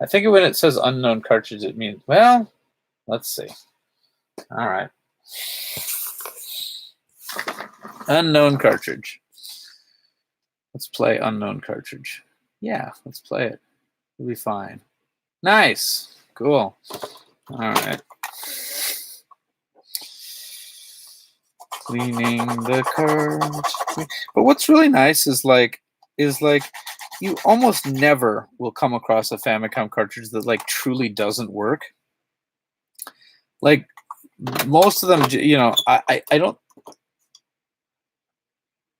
I think when it says unknown cartridge, it means, well, let's see. All right. Unknown cartridge. Let's play unknown cartridge. Yeah, let's play it. It'll be fine. Nice. Cool. All right. Cleaning the cart. But what's really nice is like you almost never will come across a Famicom cartridge that like truly doesn't work. Like most of them, you know, I don't.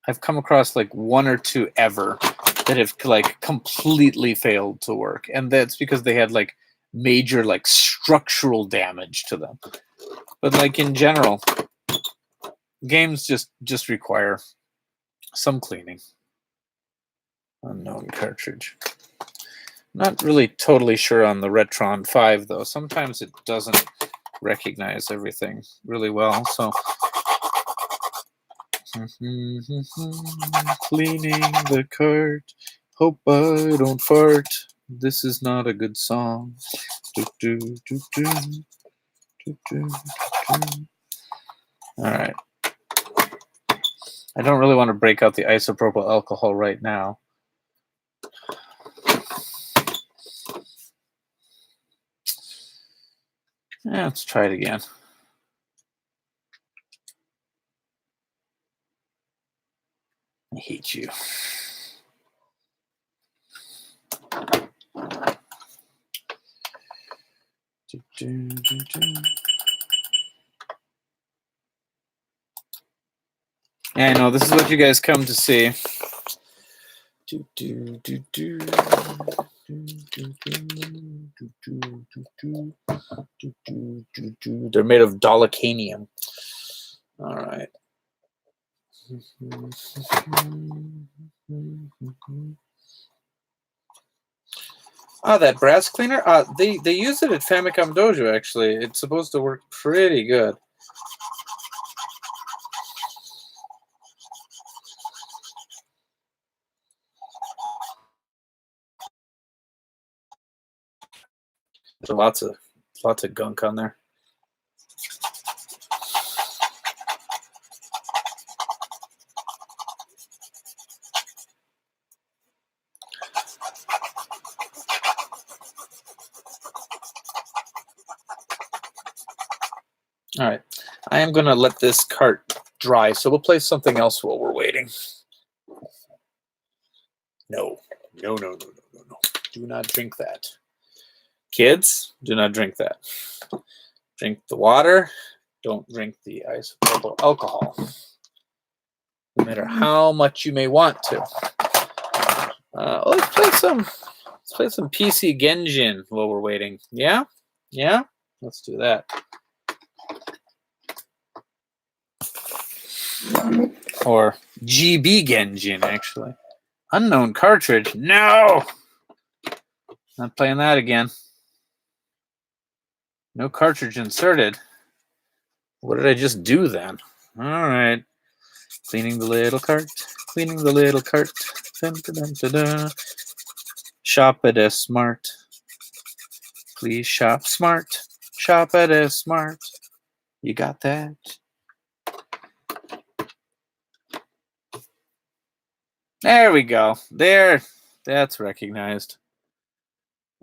I've come across like one or two ever that have like completely failed to work, and that's because they had like major like structural damage to them. But like in general, games just require some cleaning. Unknown cartridge. Not really totally sure on the Retron 5 though. Sometimes it doesn't recognize everything really well. So cleaning the cart. Hope I don't fart. This is not a good song. All right. I don't really want to break out the isopropyl alcohol right now. Yeah, let's try it again. I hate you. Yeah, I know, this is what you guys come to see. They're made of dolichanium. All right. Oh, that brass cleaner? They use it at Famicom Dojo, actually. It's supposed to work pretty good. There's lots of gunk on there. All right, I am going to let this cart dry, so we'll play something else while we're waiting. No. Do not drink that. Kids, do not drink that. Drink the water. Don't drink the isopropyl alcohol, no matter how much you may want to. Let's play some PC Genjin while we're waiting. Yeah? Let's do that. Or GB Genjin, actually. Unknown cartridge. No! Not playing that again. No cartridge inserted. What did I just do then? All right. Cleaning the little cart. Cleaning the little cart. Dun, dun, dun, dun, dun. Shop at S-Mart. Please shop smart. Shop at S-Mart. You got that? There we go. There. That's recognized.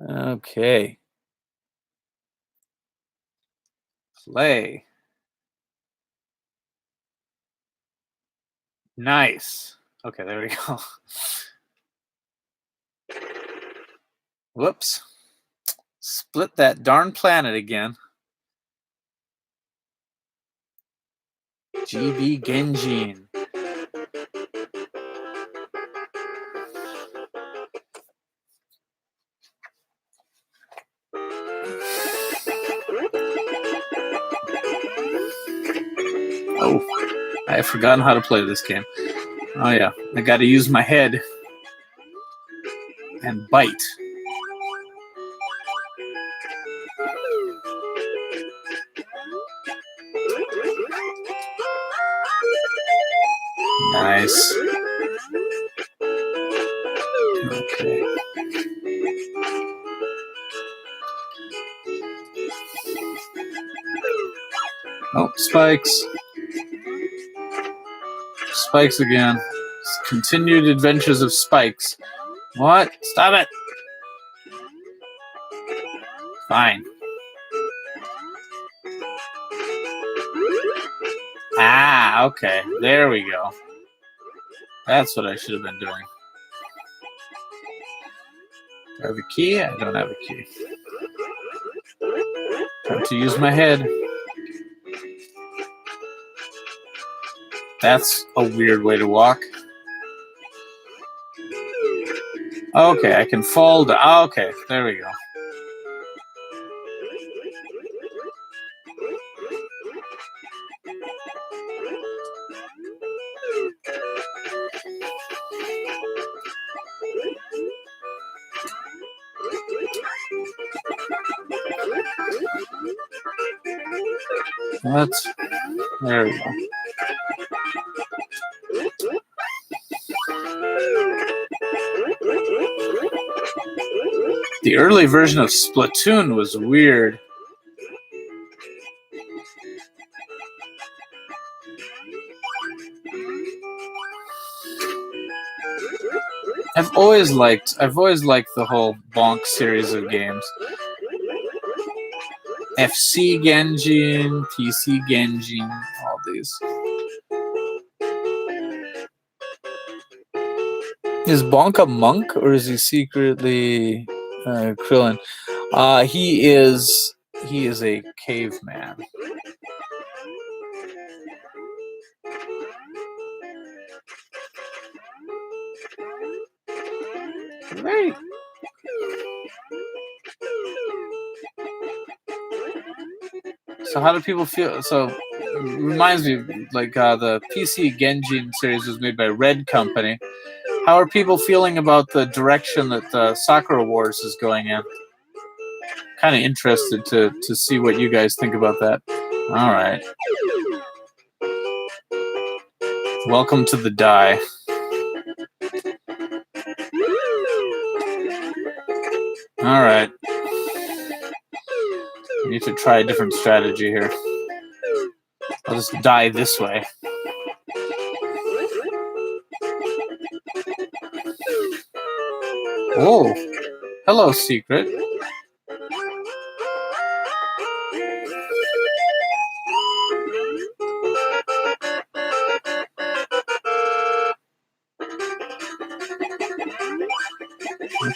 Okay. Play. Nice. Okay, there we go. Whoops. Split that darn planet again. GB Genjin. Oh, I have forgotten how to play this game. Oh yeah, I got to use my head and bite. Nice. Okay. Oh, spikes. Spikes again. Continued adventures of Spikes. What? Stop it. Fine. Ah, okay. There we go. That's what I should have been doing. Do I have a key? I don't have a key. Time to use my head. That's a weird way to walk. Okay, I can fall down. Okay, there we go. There we go. The early version of Splatoon was weird. I've always liked the whole Bonk series of games. FC Genjin, PC Genjin, all these. Is Bonk a monk or is he secretly Krillin? He is a caveman. Right. So how do people feel? So it reminds me, like the PC Genjin series was made by Red Company. How are people feeling about the direction that Sakura Wars is going in? Kind of interested to see what you guys think about that. All right. Welcome to the die. All right. We need to try a different strategy here. I'll just die this way. Oh, hello, secret.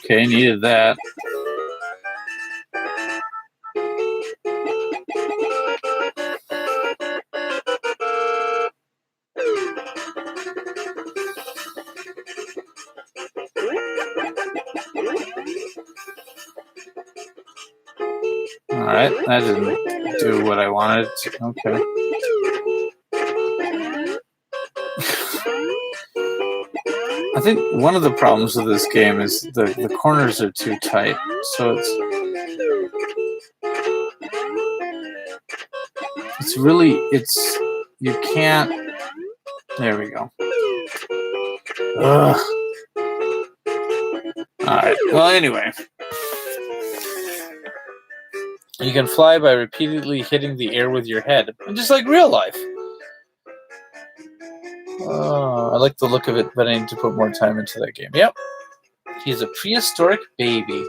Okay, needed that. Alright, that didn't do what I wanted to. Okay. I think one of the problems with this game is the corners are too tight. So you can't. There we go. Ugh. Alright, well, anyway. You can fly by repeatedly hitting the air with your head, just like real life. I like the look of it, but I need to put more time into that game. Yep. He's a prehistoric baby.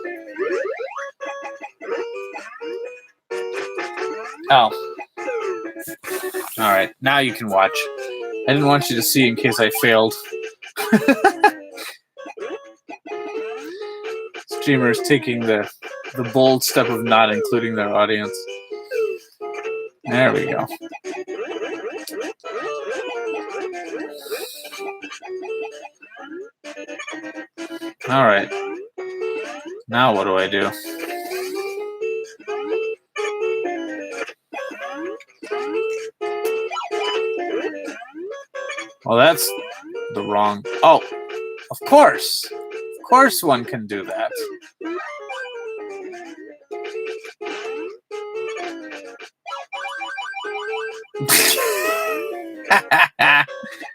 Oh. Alright, now you can watch. I didn't want you to see in case I failed. Streamers taking the bold step of not including their audience. There we go. All right. Now what do I do? Well, the wrong. Oh, of course one can do that.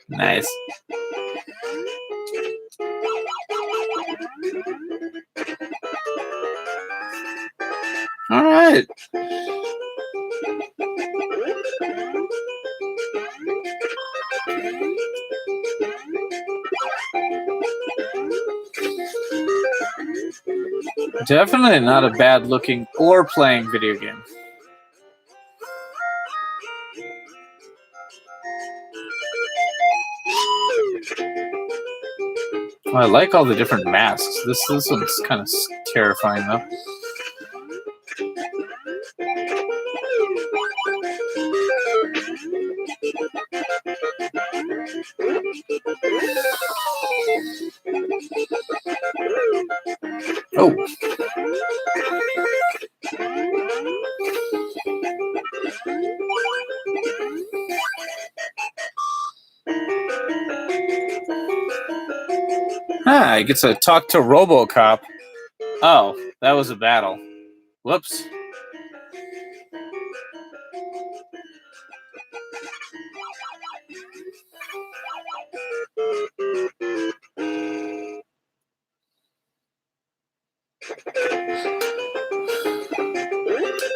Nice. All right. Definitely not a bad looking or playing video game. Oh, I like all the different masks. This one's kind of terrifying though. Oh. Ah, I get to talk to RoboCop. Oh, that was a battle. Whoops.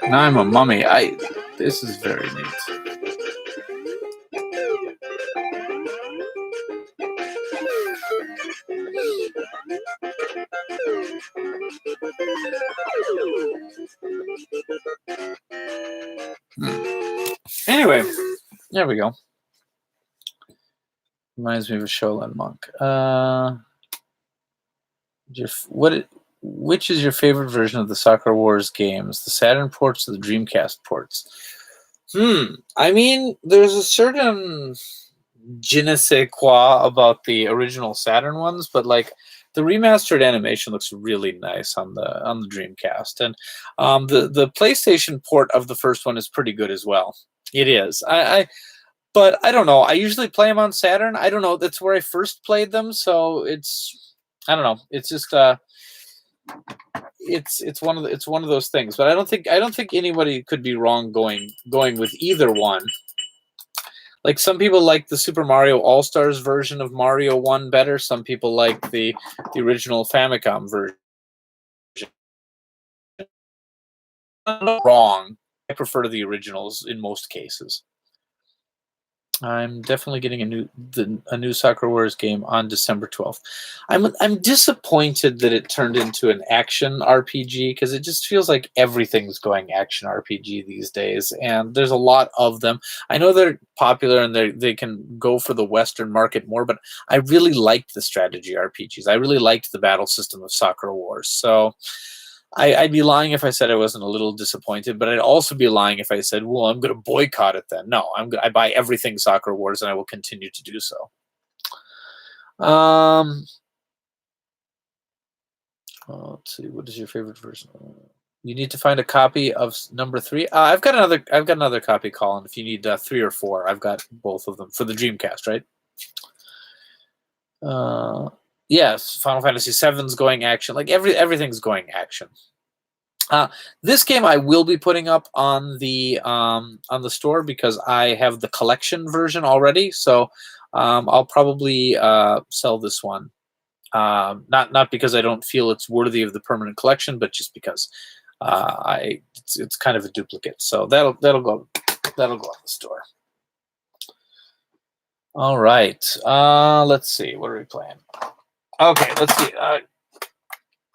Now I'm a mummy. This is very neat. Anyway, there we go. Reminds me of a Shaolin monk. Which is your favorite version of the Soccer Wars games? The Saturn ports or the Dreamcast ports? I mean, there's a certain je ne sais quoi about the original Saturn ones, but like the remastered animation looks really nice on the Dreamcast, and the PlayStation port of the first one is pretty good as well. It is. But I don't know. I usually play them on Saturn. I don't know. That's where I first played them, so I don't know. It's just it's one of those things. But I don't think anybody could be wrong going with either one. Like some people like the Super Mario All-Stars version of Mario 1 better. Some people like the original Famicom version. I'm not wrong. I prefer the originals in most cases. I'm definitely getting a new Soccer Wars game on December 12th. I'm disappointed that it turned into an action RPG because it just feels like everything's going action RPG these days, and there's a lot of them. I know they're popular and they can go for the Western market more, but I really liked the strategy RPGs. I really liked the battle system of Soccer Wars. So I'd be lying if I said I wasn't a little disappointed, but I'd also be lying if I said, well, I'm going to boycott it then. No, I buy everything Soccer Wars, and I will continue to do so. Let's see. What is your favorite version? You need to find a copy of number 3. I've got another copy, Colin. If you need 3 or 4, I've got both of them for the Dreamcast, right? Yes, Final Fantasy VII's going action. Like everything's going action. This game I will be putting up on the store because I have the collection version already. So I'll probably sell this one. Not because I don't feel it's worthy of the permanent collection, but just because it's kind of a duplicate. So that'll go on the store. All right. Let's see. What are we playing? Okay, let's see.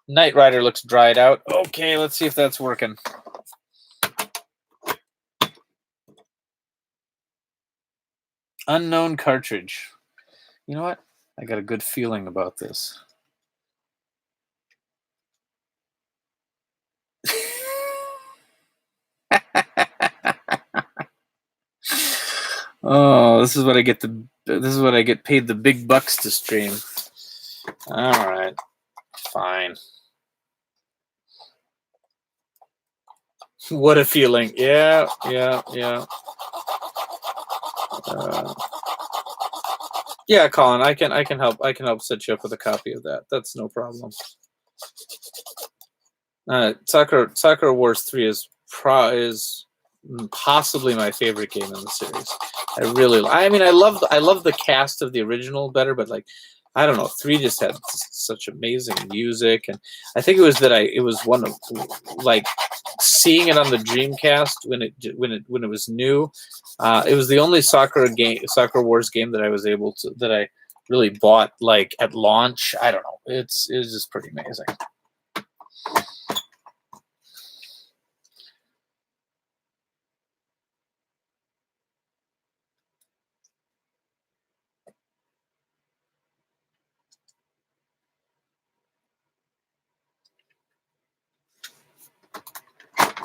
Knight Rider looks dried out. Okay, let's see if that's working. Unknown cartridge. You know what? I got a good feeling about this. Oh, this is what I get paid the big bucks to stream. All right. Fine. What a feeling. Yeah. Yeah, Colin, I can help set you up with a copy of that. That's no problem. Sakura Wars 3 is possibly my favorite game in the series. I love the cast of the original better, but like, I don't know, 3 just had such amazing music, and I think it was one of, like, seeing it on the Dreamcast when it was new. It was the only Sakura Wars game that I really bought, like, at launch. I don't know. It's just pretty amazing.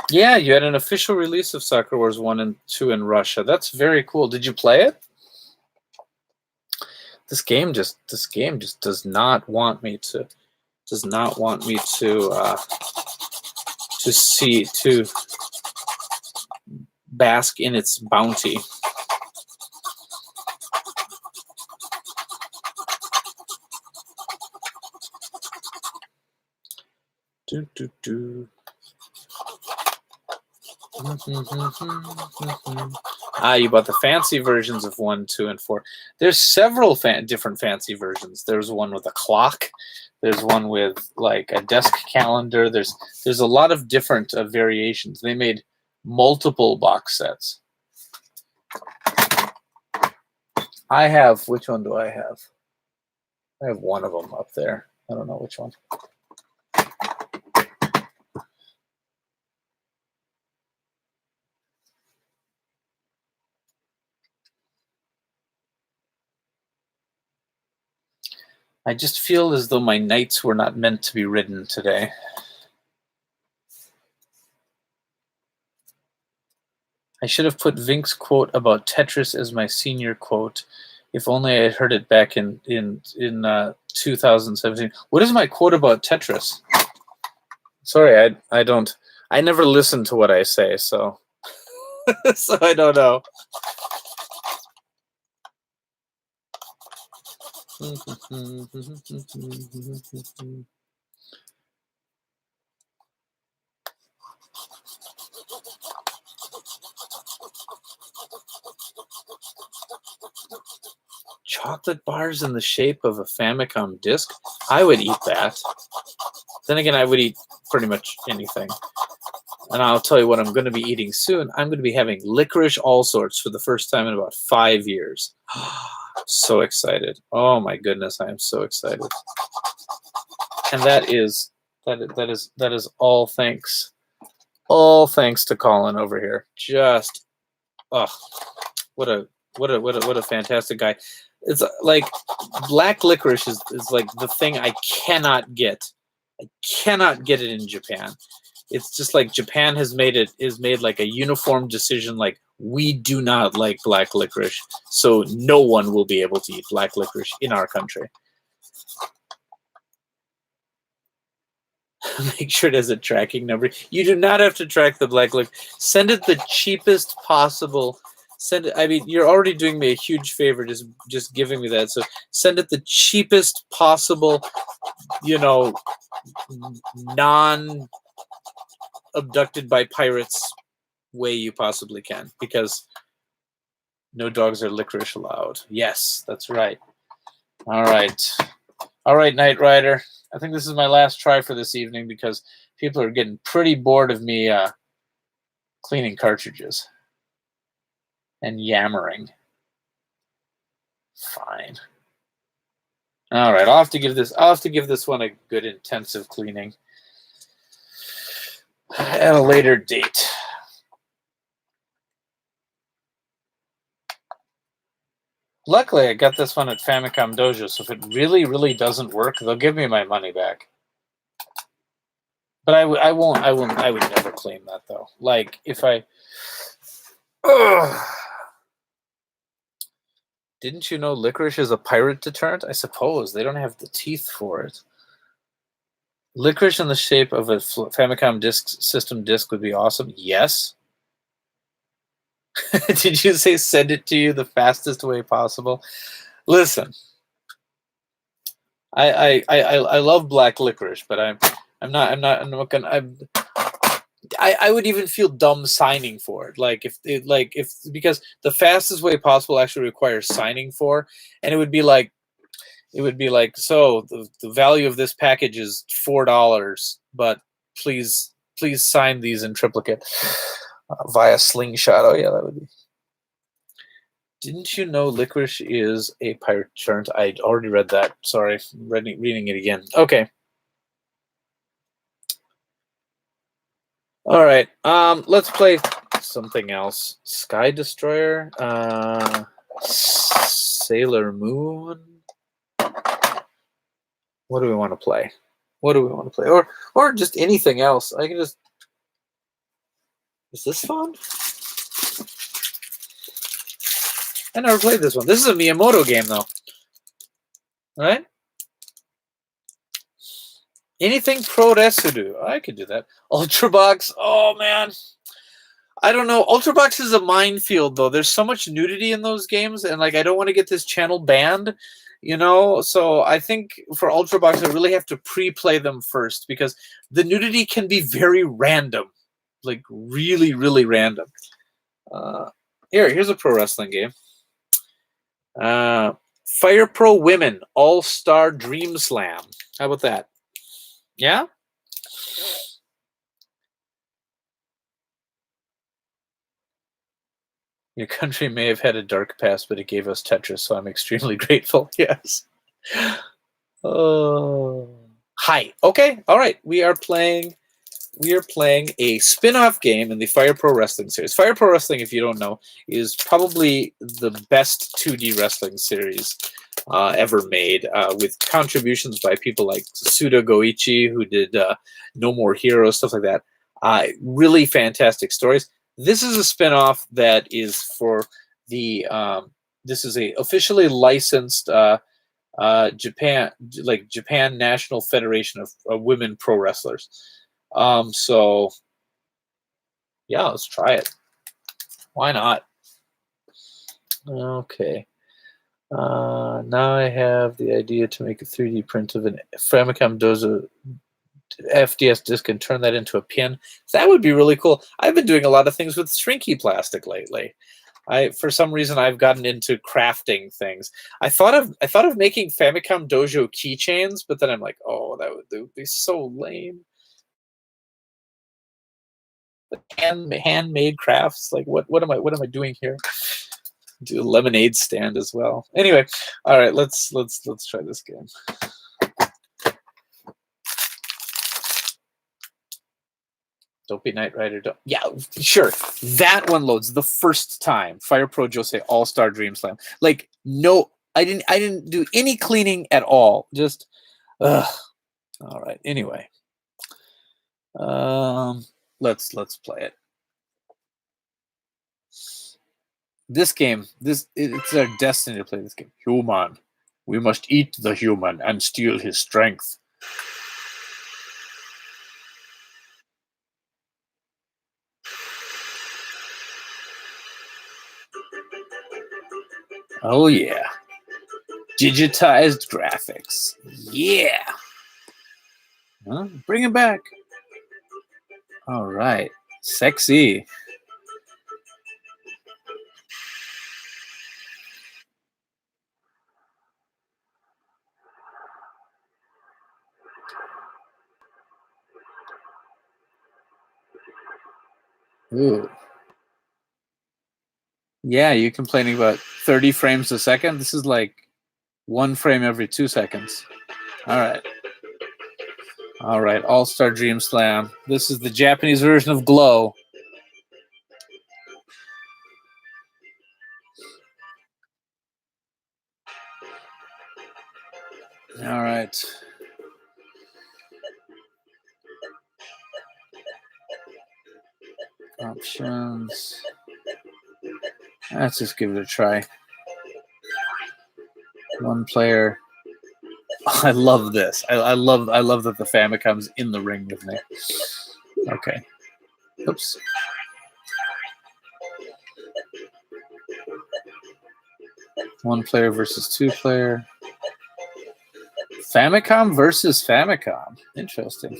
Yeah, you had an official release of Sakura Wars 1 and 2 in Russia. That's very cool. Did you play it? This game just does not want me to to bask in its bounty. Do do do. You bought the fancy versions of 1, 2, and 4. There's several different fancy versions. There's one with a clock. There's one with, like, a desk calendar. There's a lot of different variations. They made multiple box sets. I have, which one do I have? I have one of them up there. I don't know which one. I just feel as though my knights were not meant to be ridden today. I should have put Vinck's quote about Tetris as my senior quote. If only I had heard it back in 2017. What is my quote about Tetris? Sorry, I never listen to what I say, so so I don't know. Chocolate bars in the shape of a Famicom disc? I would eat that. Then again, I would eat pretty much anything. And I'll tell you what I'm going to be eating soon. I'm going to be having licorice all sorts for the first time in about 5 years. So excited. Oh my goodness, I am so excited. And that is all thanks. All thanks to Colin over here. Just what a fantastic guy. It's like black licorice is like the thing I cannot get. I cannot get it in Japan. It's just like Japan has made like a uniform decision, like, we do not like black licorice, so no one will be able to eat black licorice in our country. Make sure it has a tracking number. You do not have to track the black licorice. Send it the cheapest possible. Send it. I mean, you're already doing me a huge favor just giving me that. So send it the cheapest possible, non-abducted by pirates way you possibly can, because no dogs are licorice allowed. Yes, that's right. All right, Knight Rider. I think this is my last try for this evening because people are getting pretty bored of me cleaning cartridges and yammering. Fine. All right, I'll have to give this one a good intensive cleaning at a later date. Luckily, I got this one at Famicom Dojo, so if it really, really doesn't work, they'll give me my money back. But I would never claim that, though. Like, if I... Didn't you know licorice is a pirate deterrent? I suppose. They don't have the teeth for it. Licorice in the shape of a Famicom system disc would be awesome. Yes. Did you say send it to you the fastest way possible? Listen, I love black licorice, but I'm not gonna. I would even feel dumb signing for it. Like if because the fastest way possible actually requires signing for, and it would be like, so the value of this package is $4, but please sign these in triplicate via slingshot. Oh yeah, that would be. Didn't you know licorice is a pirate insurance? I'd already read that. Sorry, reading it again. Okay. All right. Let's play something else. Sky Destroyer. Sailor Moon. What do we want to play? What do we want to play? Or just anything else. I can just. Is this fun? I never played this one. This is a Miyamoto game, though. All right? Anything Pro Resudu. I could do that. Ultrabox. Oh, man. I don't know. Ultrabox is a minefield, though. There's so much nudity in those games, and like I don't want to get this channel banned, you know? So I think for Ultrabox, I really have to pre-play them first because the nudity can be very random. Like really, really random. Here's a pro wrestling game. Fire Pro Women All-Star Dream Slam. How about that? Yeah? Your country may have had a dark past, but it gave us Tetris, so I'm extremely grateful. Yes. Oh. Hi. Okay. All right. We are playing a spin-off game in the Fire Pro Wrestling series. Fire Pro Wrestling, if you don't know, is probably the best 2D wrestling series ever made, with contributions by people like Suda Goichi, who did No More Heroes, stuff like that. Really fantastic stories. This is a spin-off that is for the this is a officially licensed Japan National Federation of Women Pro Wrestlers. So yeah, let's try it. Why not? Okay. Now I have the idea to make a 3D print of an Famicom Dozo FDS disc and turn that into a pin. That would be really cool. I've been doing a lot of things with shrinky plastic lately. For some reason I've gotten into crafting things. I thought of making Famicom Dojo keychains, but then I'm like, oh, that would be so lame. Handmade crafts. Like what am I doing here? Do a lemonade stand as well. Anyway, all right, let's try this game. Don't be Knight Rider. Yeah, sure. That one loads the first time. Fire Pro Jose All-Star Dream Slam. Like, no, I didn't do any cleaning at all. Just, all right. Anyway, let's play it. This game, it's our destiny to play this game. Human, we must eat the human and steal his strength. Oh yeah, digitized graphics. Yeah, huh? Bring him back. All right, sexy. Ooh. Yeah, you complaining about 30 frames a second? This is like 1 frame every 2 seconds. All right. All right, All-Star Dream Slam. This is the Japanese version of Glow. All right. Options. Let's just give it a try. One player. Oh, I love this. I love that the Famicom's in the ring with me. Okay. Oops. 1 player versus 2 player. Famicom versus Famicom. Interesting.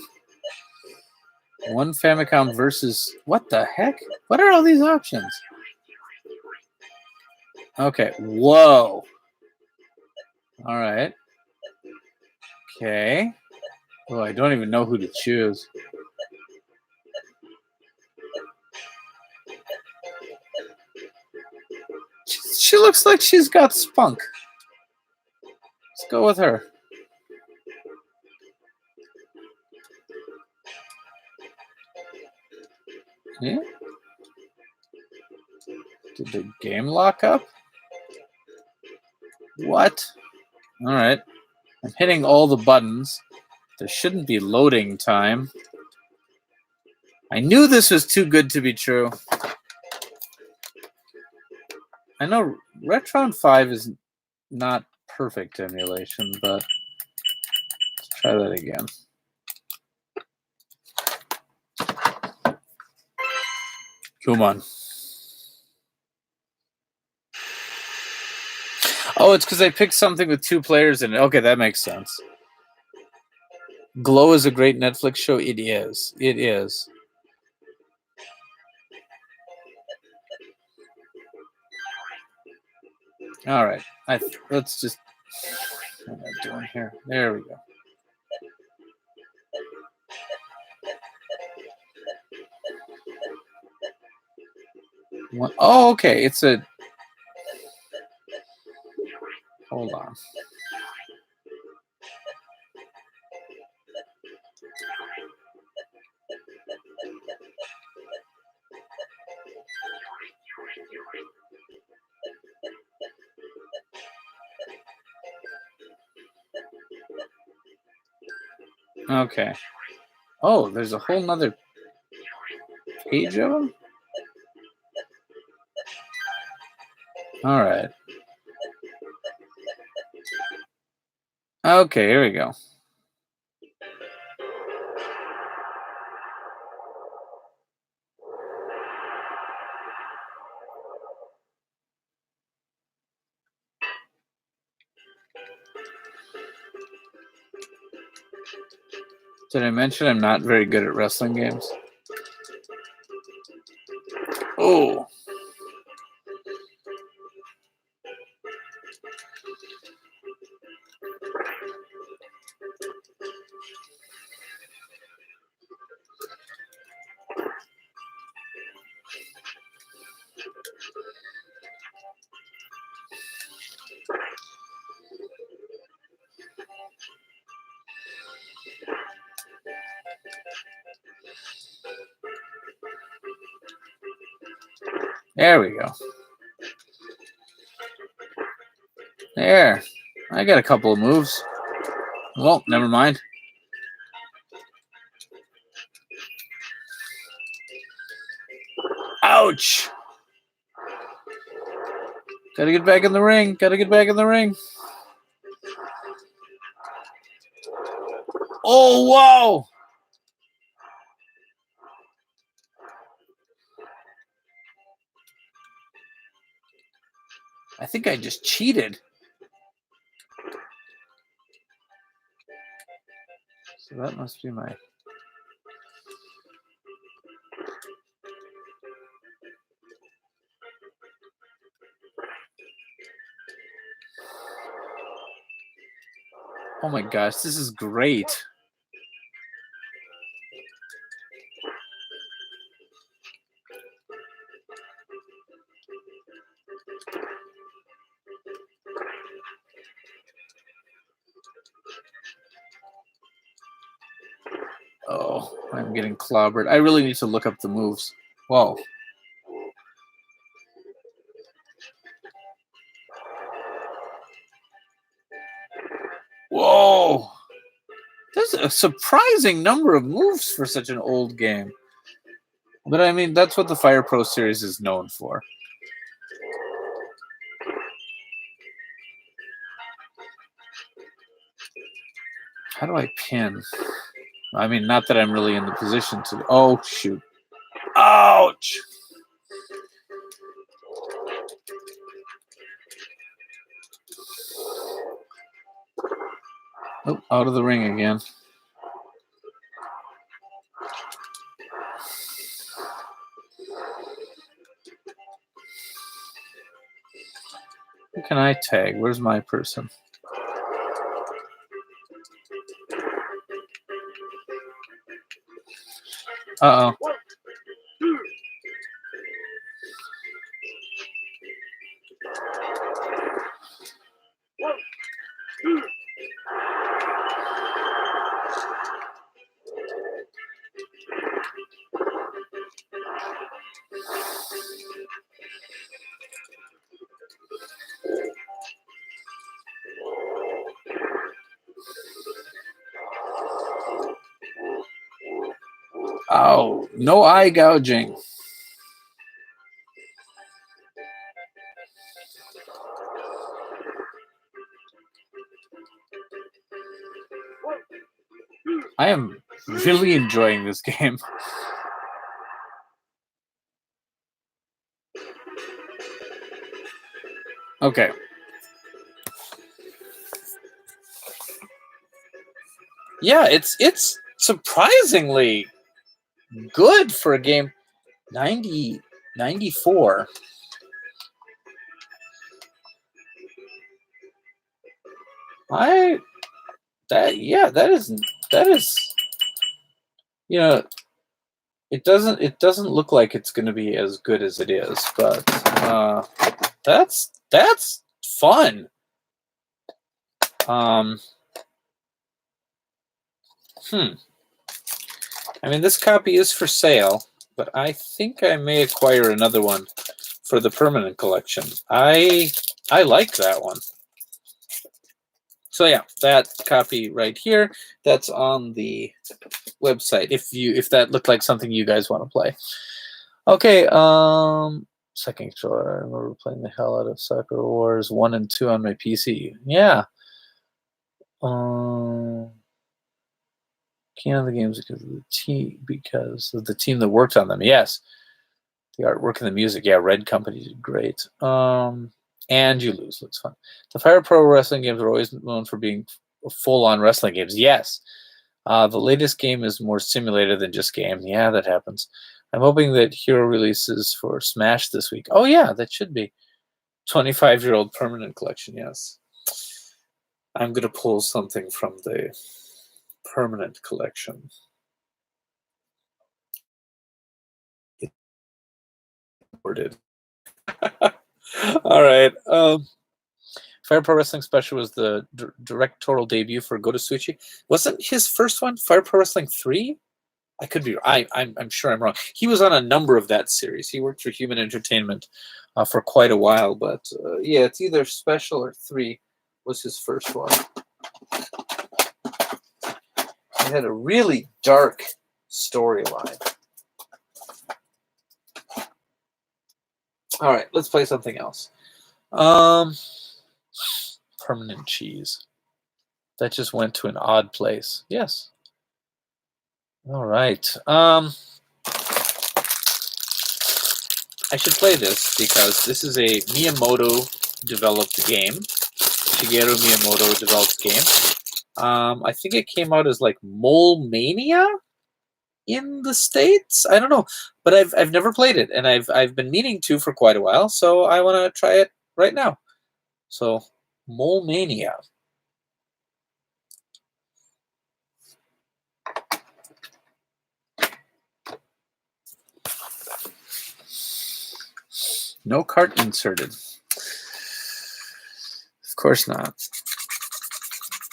1 Famicom versus... What the heck? What are all these options? Okay. Whoa. All right. Okay. Oh, I don't even know who to choose. She looks like she's got spunk. Let's go with her. Yeah. Did the game lock up? What? All right. I'm hitting all the buttons. There shouldn't be loading time. I knew this was too good to be true. I know Retron 5 is not perfect emulation, but let's try that again. Come on. Oh, it's because I picked something with 2 players in it. Okay, that makes sense. Glow is a great Netflix show. It is. It is. All right. Let's just... What am I doing here? There we go. Oh, okay. It's a... Hold on. Okay. Oh, there's a whole nother page of them? All right. Okay, here we go. Did I mention I'm not very good at wrestling games? Oh. There we go. There. I got a couple of moves. Well, never mind. Ouch! Gotta get back in the ring. Gotta get back in the ring. Oh, whoa! I think I just cheated. So that must be my... Oh my gosh, this is great. Oh, I'm getting clobbered. I really need to look up the moves. Whoa. Whoa. There's a surprising number of moves for such an old game. But I mean, that's what the Fire Pro series is known for. How do I pin? I mean, not that I'm really in the position to... Oh, shoot. Ouch! Oh, out of the ring again. Who can I tag? Where's my person? Uh-oh. Oh, no eye gouging. I am really enjoying this game. Okay. Yeah, it's surprisingly good for a game. 94. That is you know, it doesn't look like it's going to be as good as it is, but that's fun. I mean, this copy is for sale, but I think I may acquire another one for the permanent collection. I like that one. So yeah, that copy right here, that's on the website if that looked like something you guys want to play. Okay, second controller. I remember playing the hell out of Soccer Wars 1 and 2 on my PC. Yeah. Keen on the games because of the team that worked on them. Yes. The artwork and the music. Yeah, Red Company did great. And you lose. That's fun. The Fire Pro Wrestling games are always known for being full-on wrestling games. Yes. The latest game is more simulated than just game. Yeah, that happens. I'm hoping that Hero releases for Smash this week. Oh, yeah, that should be. 25-year-old permanent collection, yes. I'm going to pull something from the permanent collection. Worded. All right. Fire Pro Wrestling Special was the directorial debut for Gotosuchi. Wasn't his first one Fire Pro Wrestling 3? I could be. I'm sure I'm wrong. He was on a number of that series. He worked for Human Entertainment for quite a while, but yeah, it's either Special or 3 was his first one. He had a really dark storyline. All right, let's play something else. Permanent cheese. That just went to an odd place. Yes. All right. I should play this because this is a Miyamoto-developed game. Shigeru Miyamoto-developed game. I think it came out as like Mole Mania in the States. I don't know, but I've never played it, and I've been meaning to for quite a while, so I want to try it right now. So, Mole Mania. No cart inserted. Of course not.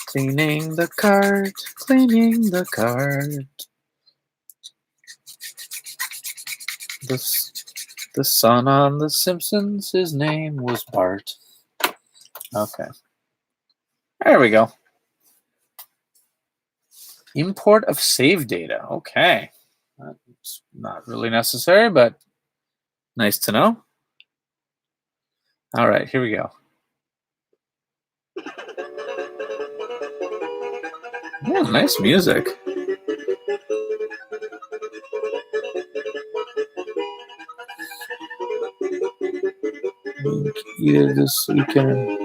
Cleaning the cart, cleaning the cart. The son on The Simpsons, his name was Bart. Okay. There we go. Import of save data. Okay. That's not really necessary, but nice to know. All right, here we go. Yeah, nice music. Either this weekend.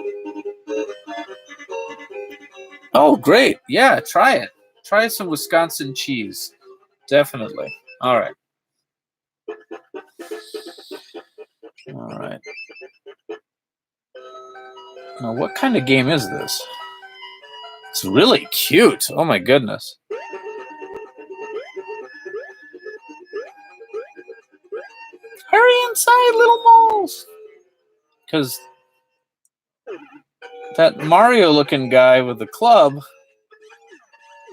Oh, great. Yeah, try it. Try some Wisconsin cheese. Definitely. All right. All right. Now, what kind of game is this? It's really cute. Oh, my goodness. Hurry inside, little moles. Because that Mario-looking guy with the club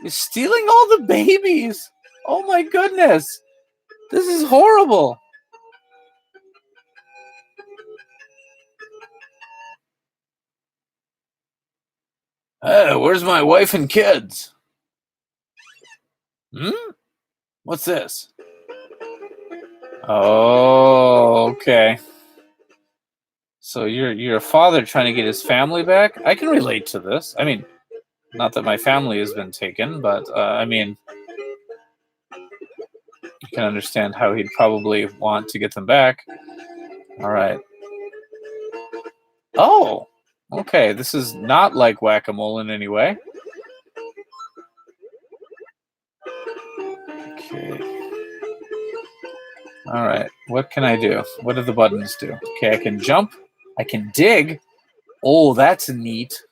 is stealing all the babies. Oh, my goodness. This is horrible. Where's my wife and kids? What's this? Oh, okay. So you're a father trying to get his family back? I can relate to this. I mean, not that my family has been taken, but I mean, you can understand how he'd probably want to get them back. All right. Oh, okay. This is not like whack-a-mole in any way. Okay. All right. What can I do? What do the buttons do? Okay, I can jump. I can dig. Oh, that's neat.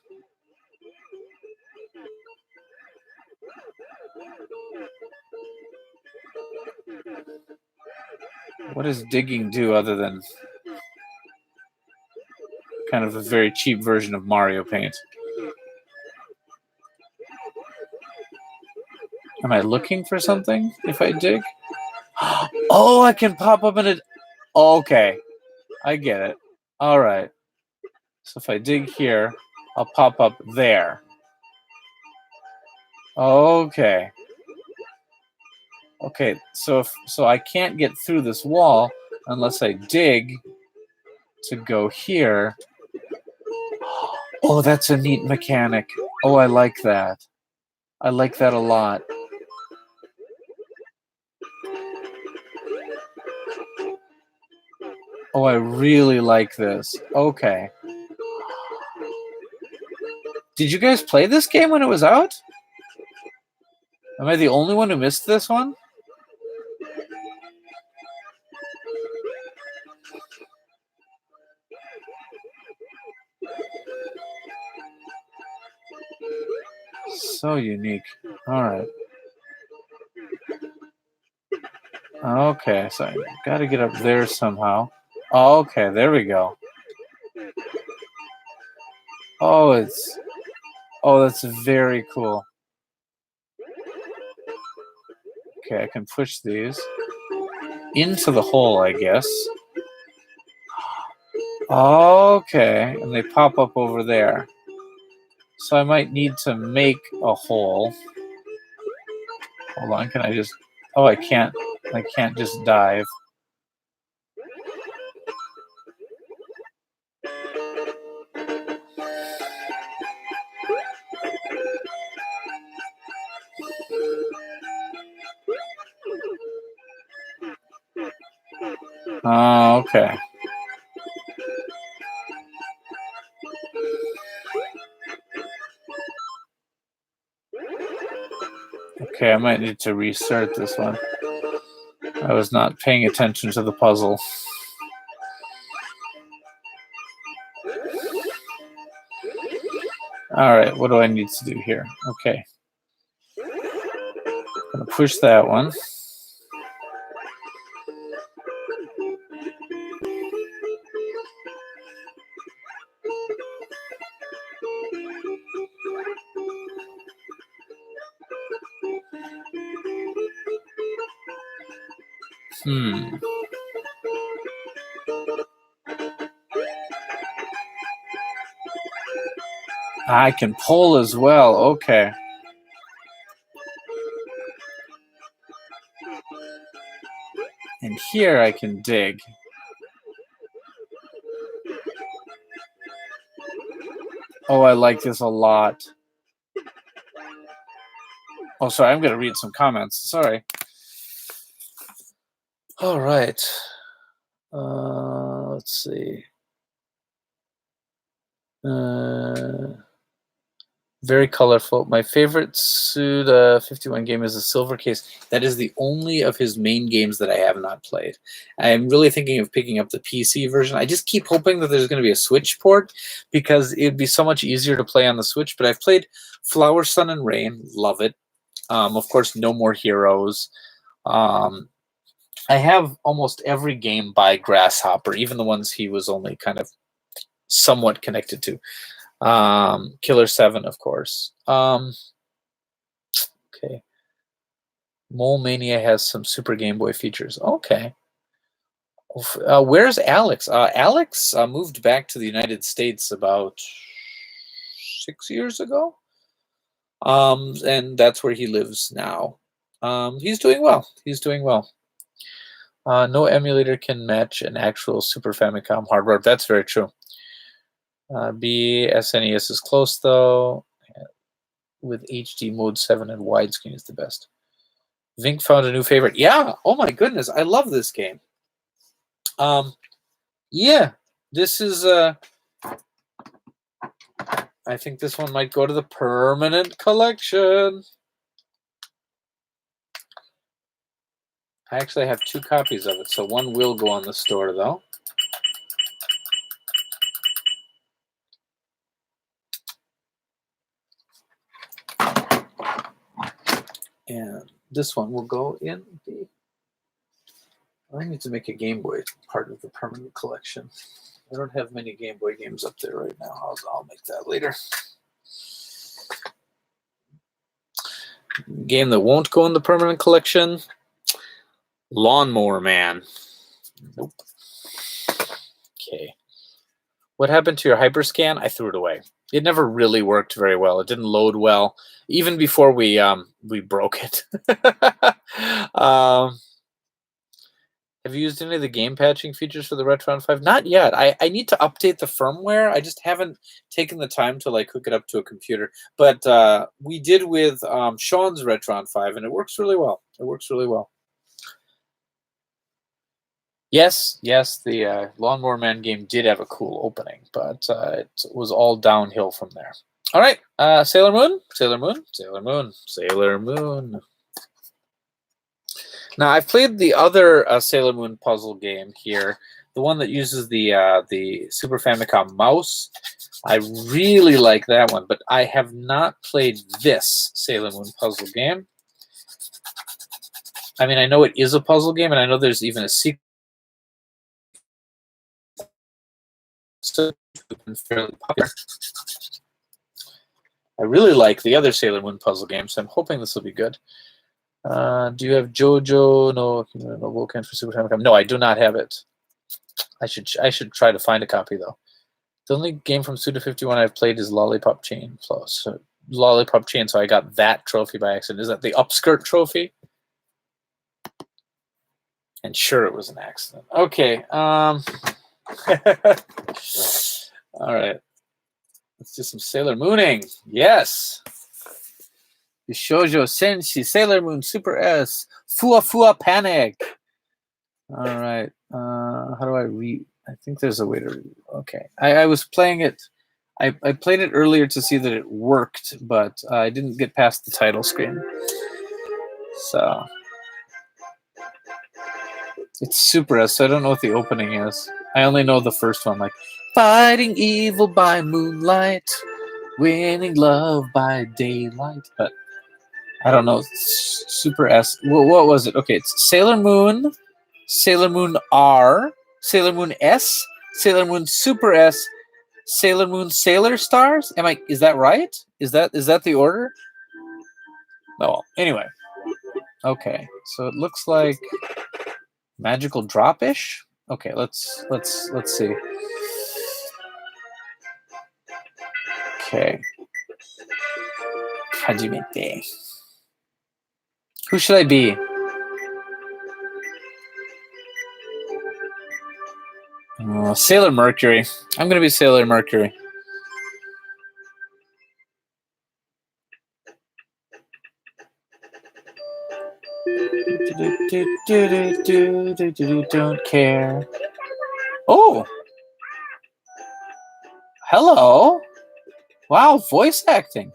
What does digging do other than kind of a very cheap version of Mario Paint? Am I looking for something if I dig? Oh, I can pop up in it. Okay, I get it. All right. So if I dig here, I'll pop up there. Okay. Okay, so I can't get through this wall unless I dig to go here. Oh, that's a neat mechanic. Oh, I like that. I like that a lot. Oh, I really like this. Okay. Did you guys play this game when it was out? Am I the only one who missed this one? So unique. All right. Okay, so I got to get up there somehow. Okay, there we go. Oh, that's very cool. Okay, I can push these into the hole, I guess. Okay, and they pop up over there. So I might need to make a hole. Hold on, can I just... Oh, I can't just dive. Oh, okay. Okay, I might need to restart this one. I was not paying attention to the puzzle. All right, what do I need to do here? Okay. I'm going to push that one. I can pull as well. Okay. And here I can dig. Oh, I like this a lot. Oh, sorry, I'm going to read some comments. Sorry. All right. Let's see. Very colorful. My favorite Suda 51 game is the Silver Case. That is the only of his main games that I have not played. I'm really thinking of picking up the PC version. I just keep hoping that there's going to be a Switch port because it'd be so much easier to play on the Switch. But I've played Flower, Sun, and Rain. Love it. Of course, No More Heroes. I have almost every game by Grasshopper, even the ones he was only kind of somewhat connected to. Killer 7, of course. Okay. Mole Mania has some Super Game Boy features. Okay. Where's Alex? Alex moved back to the United States about 6 years ago. And that's where he lives now. He's doing well. He's doing well. No emulator can match an actual Super Famicom hardware. That's very true. SNES is close though. With HD mode 7 and widescreen is the best. Vinnk found a new favorite. Yeah. Oh my goodness, I love this game. Yeah, this is. I think this one might go to the permanent collection. I actually have 2 copies of it, so one will go on the store though. And this one will go in the... I need to make a Game Boy part of the permanent collection. I don't have many Game Boy games up there right now. I'll make that later. Game that won't go in the permanent collection. Lawnmower Man. Nope. Okay. What happened to your Hyperscan? I threw it away. It never really worked very well. It didn't load well, even before we broke it. Have you used any of the game patching features for the Retron 5? Not yet. I need to update the firmware. I just haven't taken the time to hook it up to a computer. But we did with Sean's Retron 5, and it works really well. It works really well. Yes, the Lawnmower Man game did have a cool opening, but it was all downhill from there. All right, Sailor Moon. Now, I've played the other Sailor Moon puzzle game here, the one that uses the Super Famicom mouse. I really like that one, but I have not played this Sailor Moon puzzle game. I mean, I know it is a puzzle game, and I know there's even a sequel. So fairly popular. I really like the other Sailor Moon puzzle game, so I'm hoping this will be good. Do you have JoJo? No Vulcan for Super Famicom. No, I do not have it. I should try to find a copy though. The only game from Suda 51 I've played is Lollipop Chain. So Lollipop Chain. So I got that trophy by accident. Is that the upskirt trophy? And sure, it was an accident. Okay. All right. Let's do some Sailor Mooning. Yes. Shoujo Senshi, Sailor Moon, Super S, Fua Fua Panic. All right. How do I read? I think there's a way to read. Okay. I was playing it. I played it earlier to see that it worked, but I didn't get past the title screen. So it's Super S, so I don't know what the opening is. I only know the first one, like fighting evil by moonlight, winning love by daylight. But I don't know. Super S. What was it? Okay, it's Sailor Moon R, Sailor Moon S, Sailor Moon Super S, Sailor Moon Sailor Stars. Is that right? Is that the order? Oh, well, anyway. Okay, so it looks like magical drop-ish. Okay, let's see. Okay. Hajimete. Who should I be? Sailor Mercury. I'm going to be Sailor Mercury. Don't care. Oh. Hello. Wow, voice acting.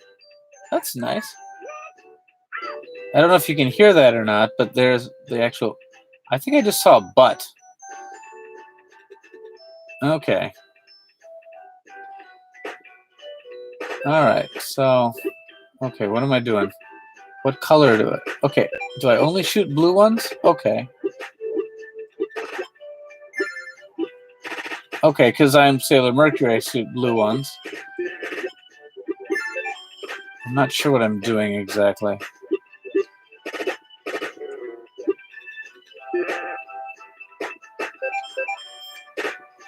That's nice. I don't know if you can hear that or not, but there's the actual... I think I just saw a butt. Okay. All right. So, okay, what am I doing? What color do I... Okay, do I only shoot blue ones? Okay. Okay, because I'm Sailor Mercury, I shoot blue ones. I'm not sure what I'm doing exactly.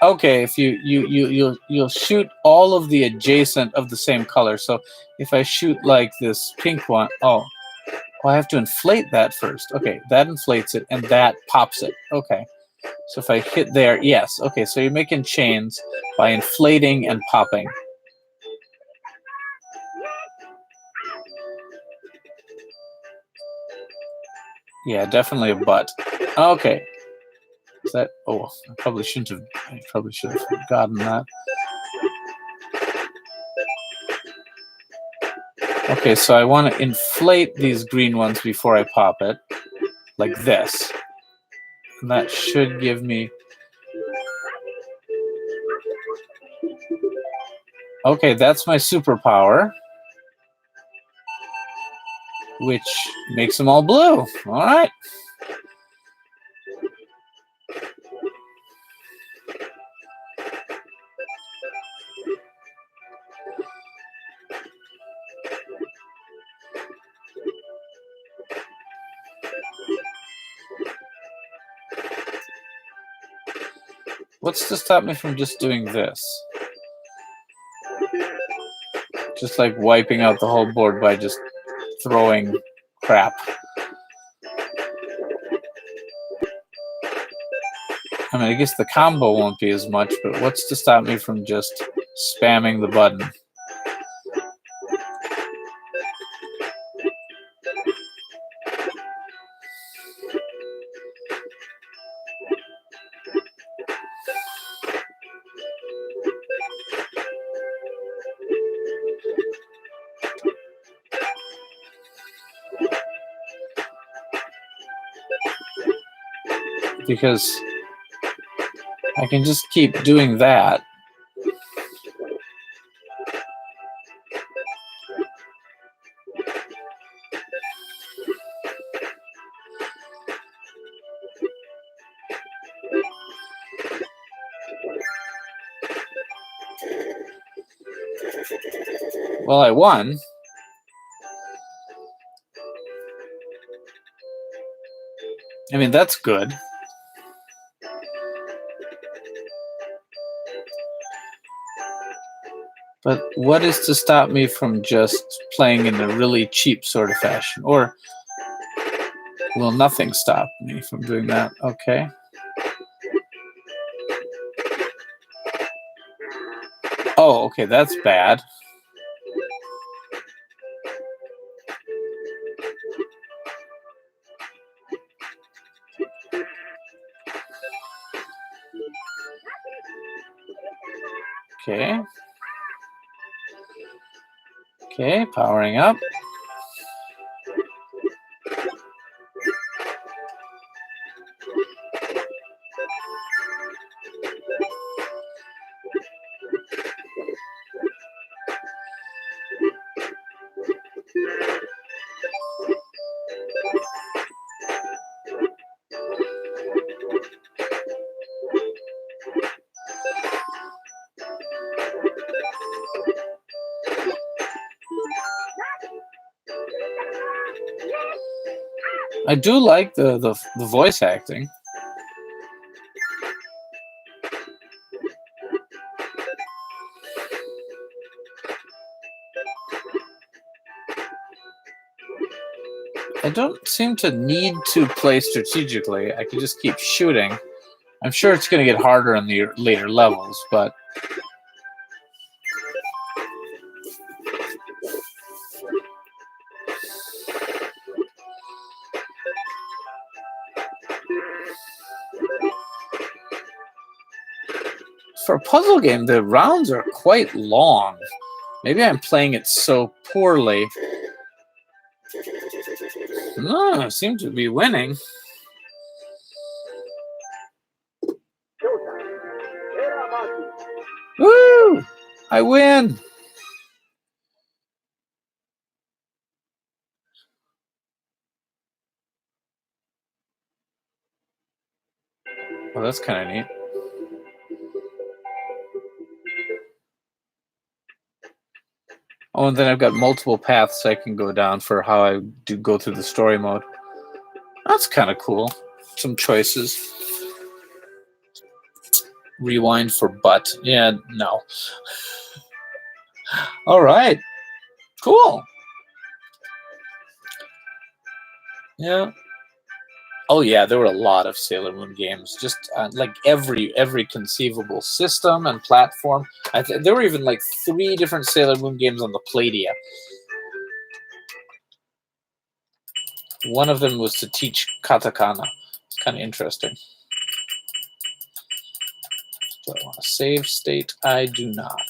Okay, if you'll shoot all of the adjacent of the same color. So if I shoot like this pink one, oh, I have to inflate that first. Okay, that inflates it and that pops it. Okay, so if I hit there, yes. Okay, so you're making chains by inflating and popping. Yeah, definitely a butt. Okay. Is that... Oh, I probably should have gotten that. Okay, so I want to inflate these green ones before I pop it, like this. And that should give me... Okay, that's my superpower, which makes them all blue. All right. What's to stop me from just doing this? Just like wiping out the whole board by just throwing crap. I mean, I guess the combo won't be as much, but what's to stop me from just spamming the button? Because I can just keep doing that. Well, I won. I mean, that's good. But what is to stop me from just playing in a really cheap sort of fashion? Or will nothing stop me from doing that? Okay. Oh, okay, that's bad. Okay. Okay, powering up. I do like the voice acting. I don't seem to need to play strategically. I can just keep shooting. I'm sure it's going to get harder in the later levels, but... For a puzzle game, the rounds are quite long. Maybe I'm playing it so poorly No, I seem to be winning. Woo! I win! Well, that's kind of neat. Oh, and then I've got multiple paths I can go down for how I do go through the story mode. That's kind of cool. Some choices. Rewind for butt. Yeah, no. All right. Cool. Yeah. Oh yeah, there were a lot of Sailor Moon games. Just like every conceivable system and platform. There were even like 3 different Sailor Moon games on the Playdia. One of them was to teach katakana. It's kind of interesting. Do I want to save state? I do not.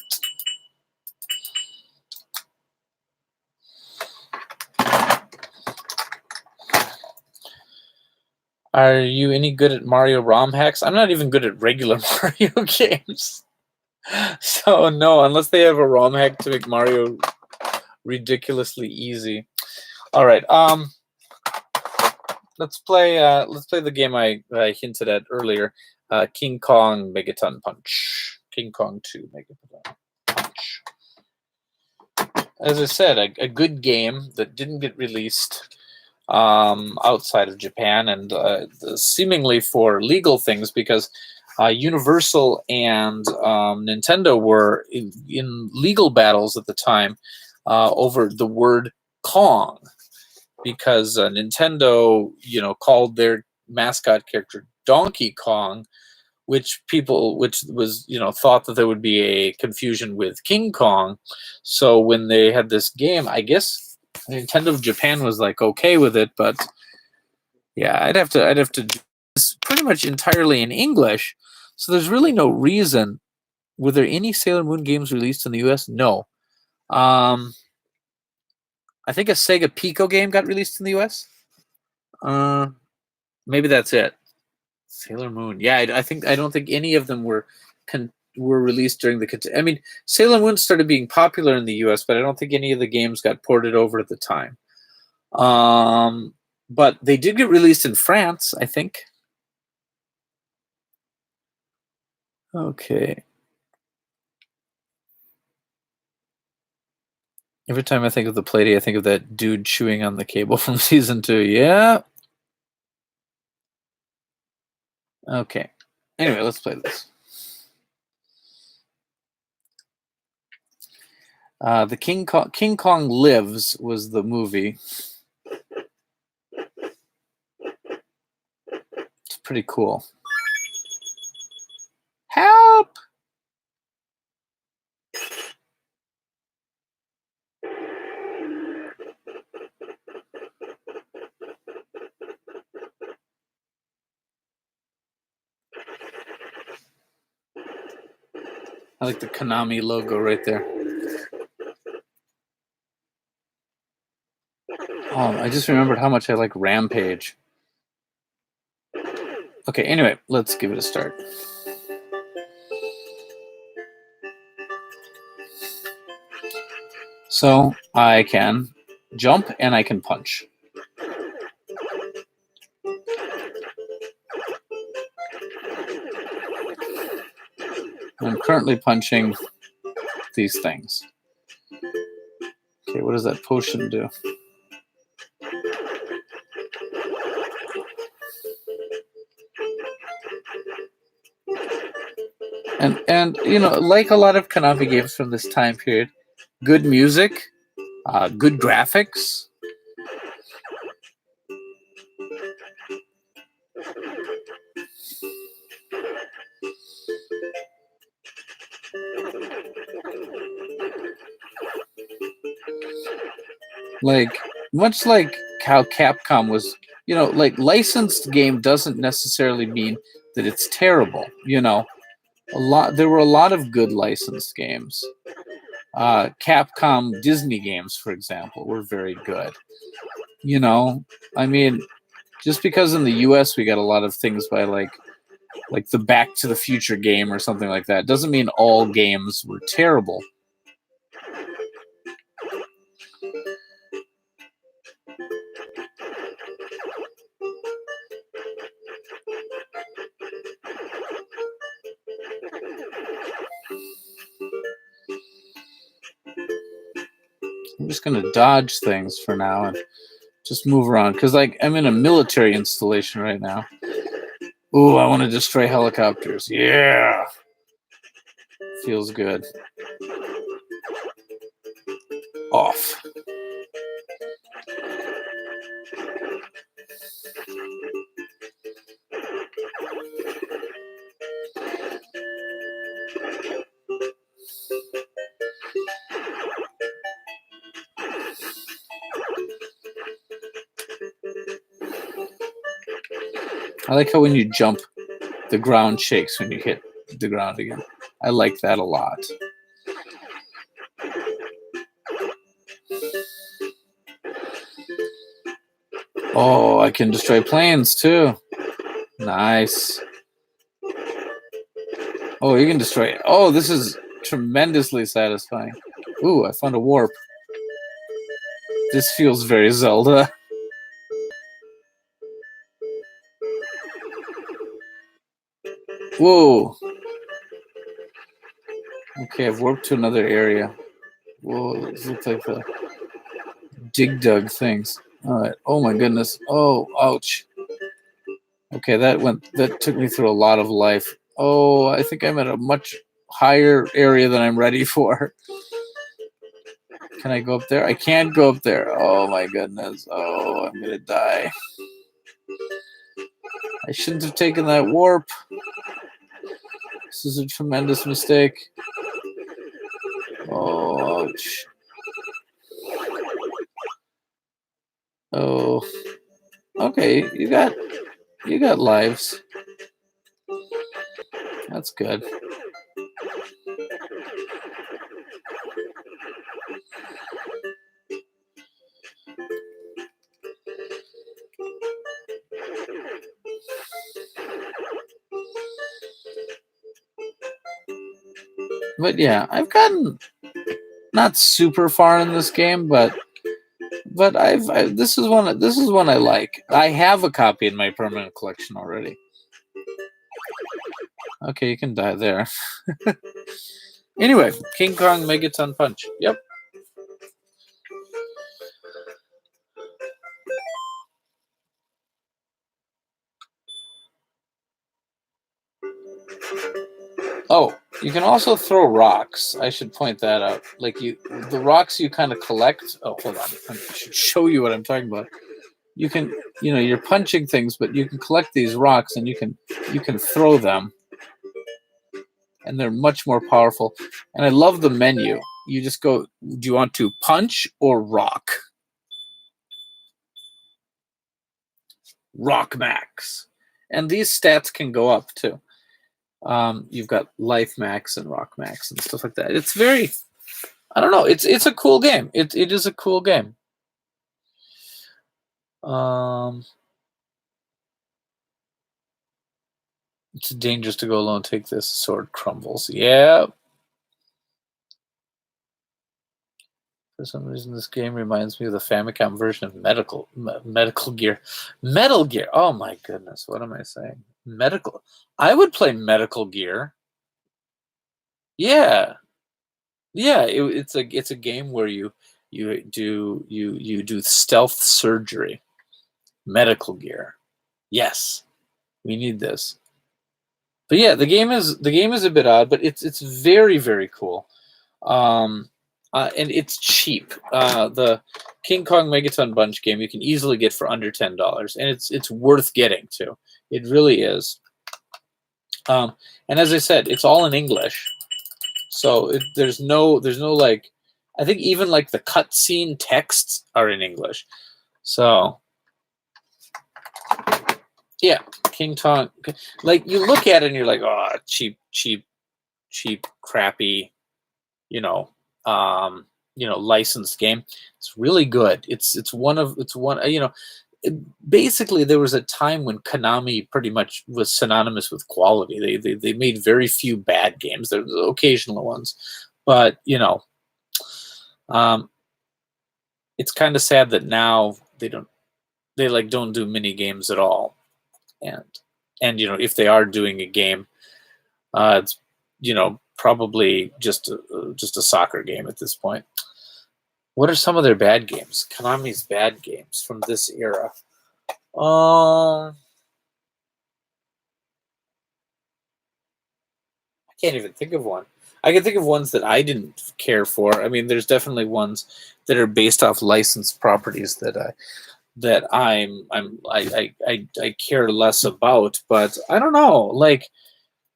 Are you any good at Mario ROM hacks? I'm not even good at regular Mario games. So no, unless they have a ROM hack to make Mario ridiculously easy. All right. Let's play the game I hinted at earlier. King Kong Megaton Punch. King Kong 2 Megaton Punch. As I said, a good game that didn't get released outside of Japan, and seemingly for legal things, because Universal and Nintendo were in legal battles at the time over the word Kong, because Nintendo, called their mascot character Donkey Kong, which was thought that there would be a confusion with King Kong. So when they had this game, I guess Nintendo of Japan was like okay with it, but yeah, I'd have to do this pretty much entirely in English. So there's really no reason. Were there any Sailor Moon games released in the US? No. I think a Sega Pico game got released in the US. Maybe that's it. Sailor Moon. Yeah, I don't think any of them were released during the. I mean, Sailor Moon started being popular in the U.S., but I don't think any of the games got ported over at the time. But they did get released in France, I think. Okay. Every time I think of the Playday, I think of that dude chewing on the cable from season 2. Yeah. Okay. Anyway, let's play this. The King Kong Lives was the movie. It's pretty cool. Help! I like the Konami logo right there. Oh, I just remembered how much I like Rampage. Okay, anyway, let's give it a start. So I can jump and I can punch. I'm currently punching these things. Okay, what does that potion do? And like a lot of Konami games from this time period, good music, good graphics. Like, much like how Capcom was, like licensed game doesn't necessarily mean that it's terrible. There were a lot of good licensed games. Capcom Disney games, for example, were very good. You know, I mean, just because in the U.S. we got a lot of things by like the Back to the Future game or something like that, doesn't mean all games were terrible. I'm just going to dodge things for now and just move around because like I'm in a military installation right now. Ooh, I want to destroy helicopters. Yeah. Feels good. Off. I like how when you jump, the ground shakes when you hit the ground again. I like that a lot. Oh, I can destroy planes too. Nice. Oh, you can destroy it. Oh, this is tremendously satisfying. Ooh, I found a warp. This feels very Zelda. Whoa. Okay, I've warped to another area. Whoa, this looks like the dig dug things. All right. Oh my goodness. Oh, ouch. Okay, that took me through a lot of life. Oh, I think I'm at a much higher area than I'm ready for. Can I go up there? I can't go up there. Oh my goodness. Oh, I'm gonna die. I shouldn't have taken that warp. This is a tremendous mistake. Oh, ouch. Oh. Okay, you got lives. That's good. But yeah, I've gotten not super far in this game, but this is one I like. I have a copy in my permanent collection already. Okay, you can die there. Anyway, King Kong Megaton Punch. Yep. Oh, you can also throw rocks. I should point that out. Like the rocks you kind of collect. Oh, hold on. I should show you what I'm talking about. You can, you're punching things, but you can collect these rocks and you can throw them, and they're much more powerful. And I love the menu. You just go, do you want to punch or rock? Rock max. And these stats can go up too. You've got life max and rock max and stuff like that. It's very, I don't know. It's a cool game. It is a cool game. It's dangerous to go alone. Take this. Sword crumbles. Yeah. For some reason, this game reminds me of the Famicom version of Medical Gear. Metal Gear. Oh my goodness. What am I saying? Medical. I would play Medical Gear. Yeah. Yeah. It's a game where you do stealth surgery. Medical Gear. Yes. We need this. But yeah, the game is a bit odd, but it's very, very cool. And it's cheap. The King Kong Megaton Bunch game you can easily get for under $10, and it's worth getting too. It really is. And as I said, it's all in English, so there's no like, I think even like the cutscene texts are in English. So yeah, King Kong. Like you look at it and you're like, oh, cheap, crappy, licensed game. It's really good. It's one. Basically there was a time when Konami pretty much was synonymous with quality. They made very few bad games. There were occasional ones, but it's kind of sad that now they don't do mini games at all. And if they are doing a game, it's probably just a soccer game at this point. What are some of their bad games? Konami's bad games from this era. I can't even think of one. I can think of ones that I didn't care for. I mean, there's definitely ones that are based off licensed properties that I care less about. But I don't know. Like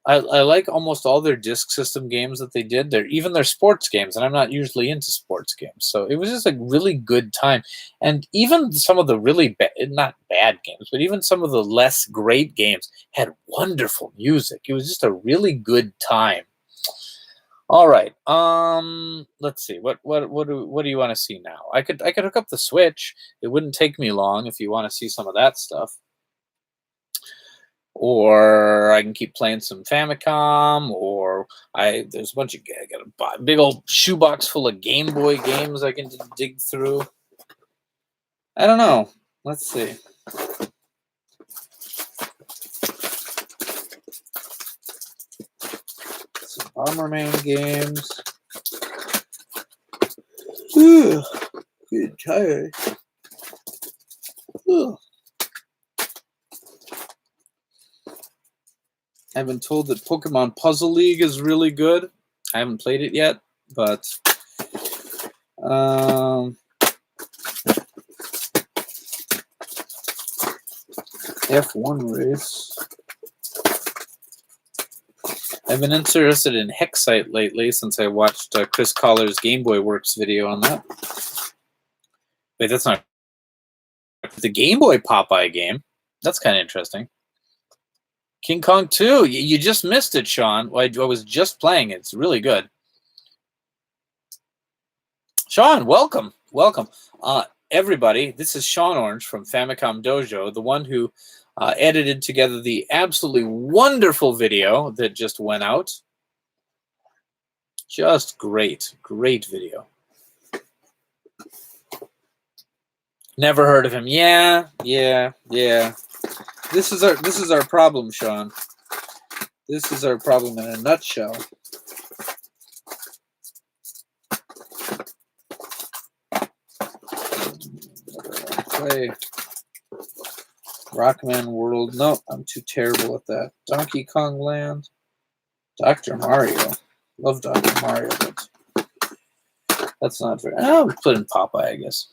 I like almost all their disk system games that they did. Even their sports games, and I'm not usually into sports games, so it was just a really good time. And even some of the really not bad games, but even some of the less great games had wonderful music. It was just a really good time. All right, let's see. What do you want to see now? I could hook up the Switch. It wouldn't take me long if you want to see some of that stuff. Or I can keep playing some Famicom, or there's a bunch of I got a big old shoebox full of Game Boy games I can dig through. I don't know. Let's see. Some Bomberman games. Ooh, getting tired. Ooh. I've been told that Pokemon Puzzle League is really good. I haven't played it yet, but F1 race. I've been interested in Hexite lately since I watched Chris Collar's Game Boy Works video on that. Wait, that's not the Game Boy Popeye game. That's kind of interesting. King Kong 2. You just missed it, Sean. I was just playing it. It's really good. Sean, welcome. Welcome. Everybody, this is Sean Orange from Famicom Dojo, the one who edited together the absolutely wonderful video that just went out. Just great. Great video. Never heard of him. Yeah. This is our problem, Sean. This is our problem in a nutshell. Play Rockman World. No, I'm too terrible at that. Donkey Kong Land. Dr. Mario. Love Dr. Mario, but that's not very. Oh, we put in Popeye, I guess.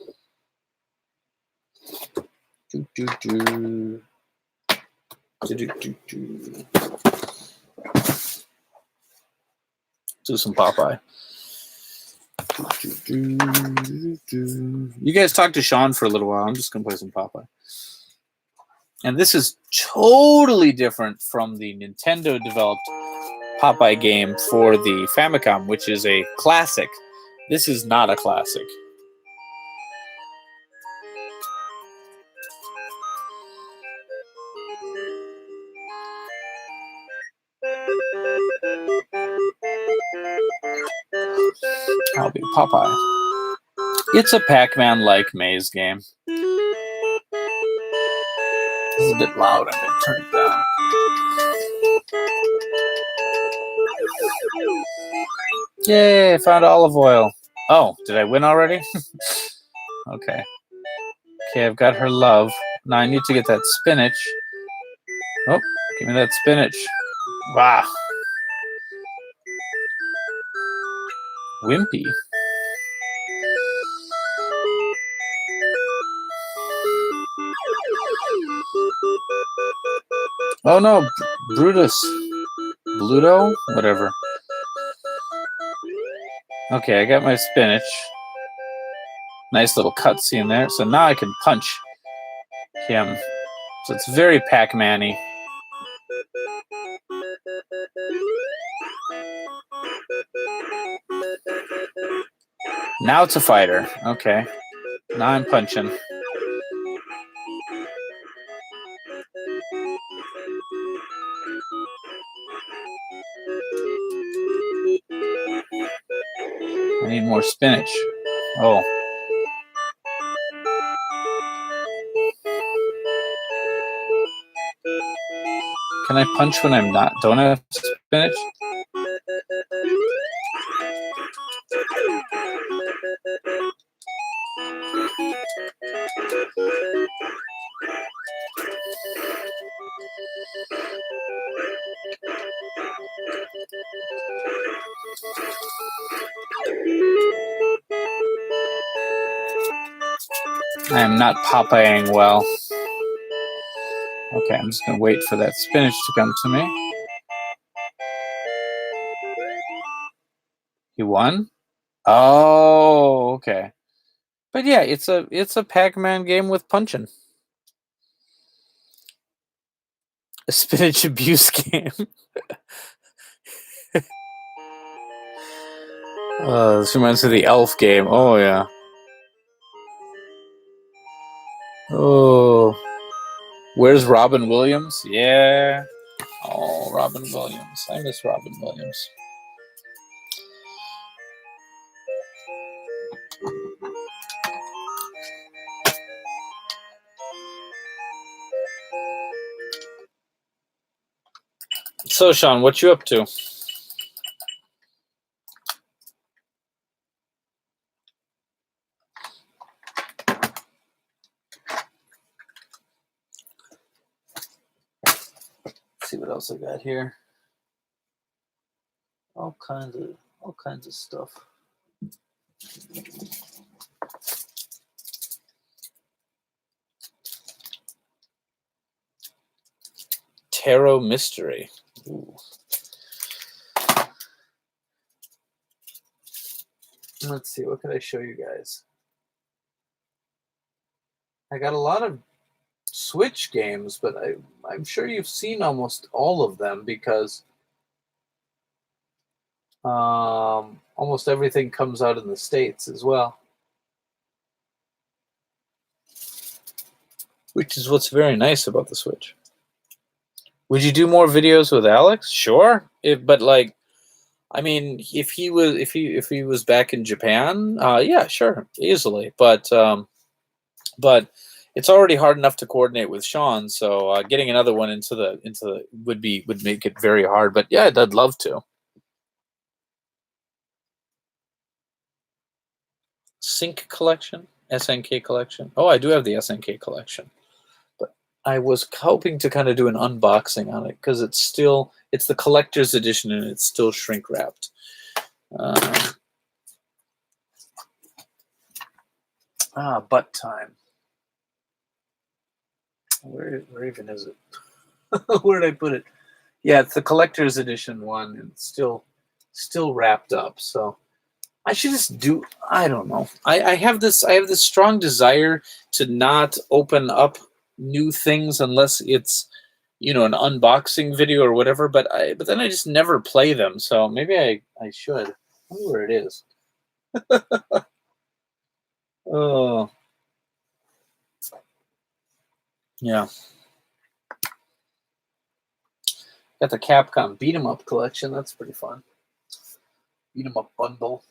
Do some Popeye. You guys talk to Sean for a little while. I'm just going to play some Popeye. And this is totally different from the Nintendo-developed Popeye game for the Famicom, which is a classic. This is not a classic. I'll be Popeye. It's a Pac-Man-like maze game. It's a bit loud. I'm going to turn it down. Yay, I found olive oil. Oh, did I win already? Okay. Okay, I've got her love. Now I need to get that spinach. Oh, give me that spinach. Wow. Wimpy. Oh no, Brutus. Bluto? Whatever. Okay, I got my spinach. Nice little cutscene there. So now I can punch him. So it's very Pac-Man-y. Now it's a fighter. Okay. Now I'm punching. I need more spinach. Oh. Can I punch when I'm not? Don't have spinach? I am not Popeyeing well. Okay, I'm just going to wait for that spinach to come to me. You won? Oh, okay. But yeah, it's a Pac-Man game with punching. A spinach abuse game. This reminds me of the Elf game. Oh yeah. Oh, where's Robin Williams? Yeah. Oh, Robin Williams. I miss Robin Williams. So, Sean, what you up to? Let's see what else I got here. All kinds of stuff. Tarot mystery. Ooh. Let's see, what can I show you guys? I got a lot of Switch games, but I'm sure you've seen almost all of them because almost everything comes out in the States as well. Which is what's very nice about the Switch. Would you do more videos with Alex? Sure. But like, I mean, if he was back in Japan, yeah, sure, easily. But it's already hard enough to coordinate with Sean, so getting another one into the would make it very hard. But yeah, I'd love to. Sync collection, SNK collection. Oh, I do have the SNK collection. I was hoping to kind of do an unboxing on it because it's the collector's edition and it's still shrink wrapped. Butt time. Where even is it? Where did I put it? Yeah, it's the collector's edition one, and it's still wrapped up. So I should just do. I don't know. I have this strong desire to not open up new things unless it's an unboxing video or whatever, but then I just never play them, so maybe I should. I wonder where it is. Oh yeah, got the Capcom beat 'em up collection. That's pretty fun. Beat 'em up bundle.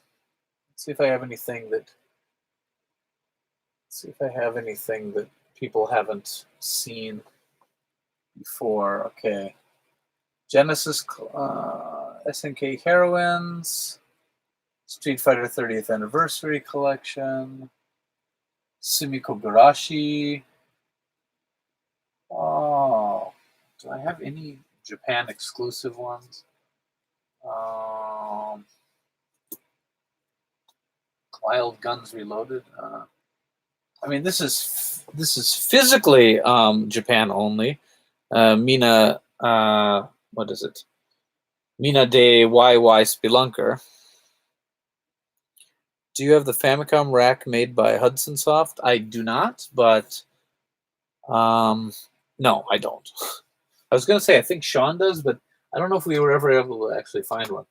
Let's see if I have anything that people haven't seen before. Okay. Genesis, SNK Heroines, Street Fighter 30th Anniversary Collection, Sumiko Garashi. Oh, do I have any Japan exclusive ones? Wild Guns Reloaded. I mean, this is physically Japan only. Mina, what is it? Mina de YY Spelunker. Do you have the Famicom rack made by Hudson Soft? I do not, but no, I don't. I was going to say I think Sean does, but I don't know if we were ever able to actually find one.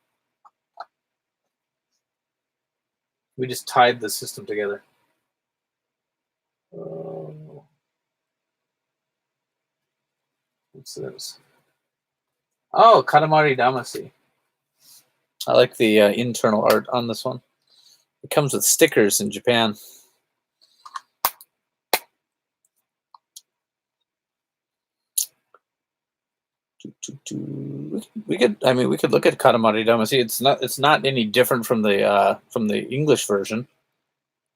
We just tied the system together. What's this? Oh, Katamari Damacy. I like the internal art on this one. It comes with stickers in Japan. We could look at Katamari Damacy. It's not any different from the English version,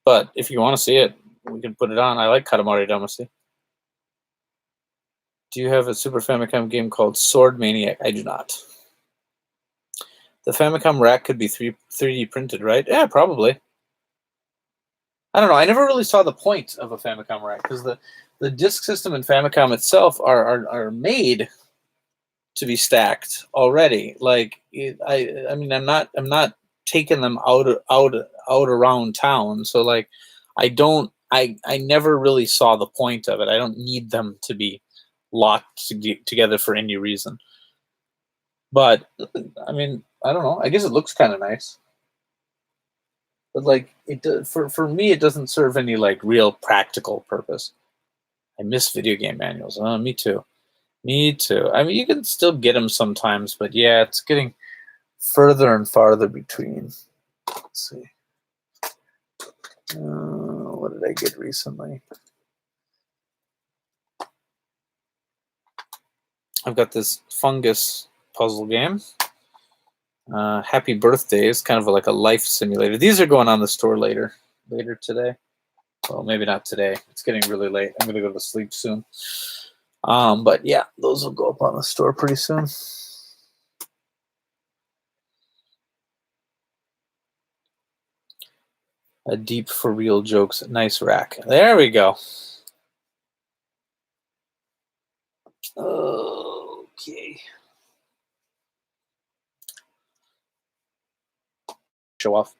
but if you want to see it, we can put it on. I like Katamari Damacy. Do you have a Super Famicom game called Sword Maniac? I do not. The Famicom rack could be 3D printed, right? Yeah, probably. I don't know. I never really saw the point of a Famicom rack because the disk system and Famicom itself are made to be stacked already. Like I mean, I'm not taking them out around town. So like, I never really saw the point of it. I don't need them to be locked together for any reason. But I mean, I don't know. I guess it looks kind of nice. But like for me, it doesn't serve any like real practical purpose. I miss video game manuals. Oh, me too. Me too. I mean, you can still get them sometimes, but yeah, it's getting further and farther between. Let's see. What did I get recently? I've got this fungus puzzle game. Happy Birthdays, kind of like a life simulator. These are going on the store later today. Well, maybe not today. It's getting really late. I'm going to go to sleep soon. But yeah, those will go up on the store pretty soon. A deep for real jokes. Nice rack. There we go. Okay. Show off.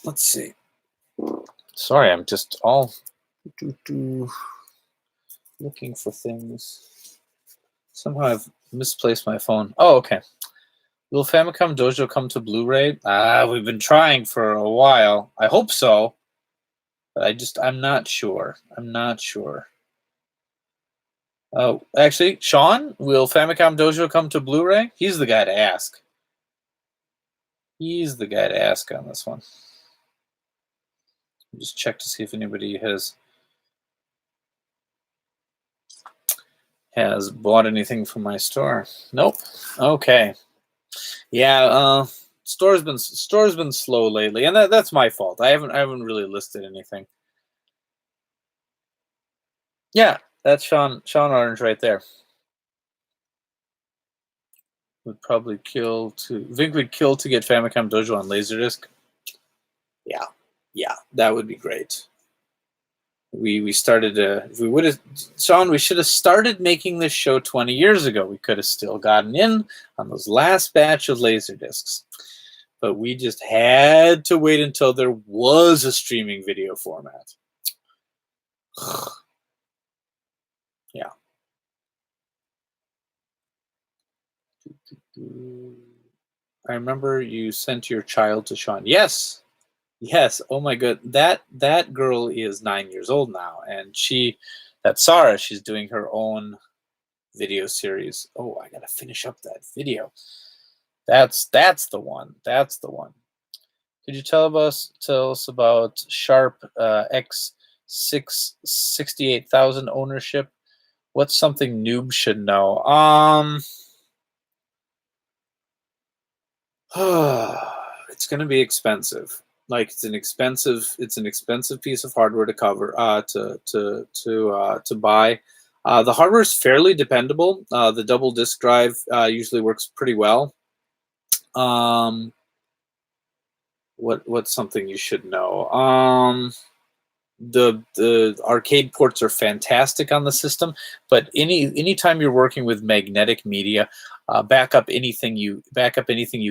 Let's see. Sorry, I'm just all looking for things. Somehow I've misplaced my phone. Oh, okay. Will Famicom Dojo come to Blu-ray? We've been trying for a while. I hope so. But I'm not sure. I'm not sure. Oh, actually, Sean, will Famicom Dojo come to Blu-ray? He's the guy to ask. He's the guy to ask on this one. Just check to see if anybody has bought anything from my store. Nope. Okay. Yeah, store's been slow lately, and that's my fault. I haven't really listed anything. Yeah, that's Sean Orange right there. Would probably kill to Vinnk would kill to get Famicom Dojo on Laserdisc. Yeah, that would be great. We started if we would have, Sean, we should have started making this show 20 years ago. We could have still gotten in on those last batch of Laserdiscs, but we just had to wait until there was a streaming video format. Yeah. I remember you sent your child to Sean. Yes. Oh my god, that girl is 9 years old now, and that's Sarah. She's doing her own video series. Oh, I gotta finish up that video. That's the one. That's the one. Could you tell us about Sharp X668,000 ownership? What's something noobs should know? It's gonna be expensive. Like it's an expensive piece of hardware to cover to buy. The hardware is fairly dependable. The double disk drive usually works pretty well. What's something you should know? The arcade ports are fantastic on the system, but anytime you're working with magnetic media, back up anything you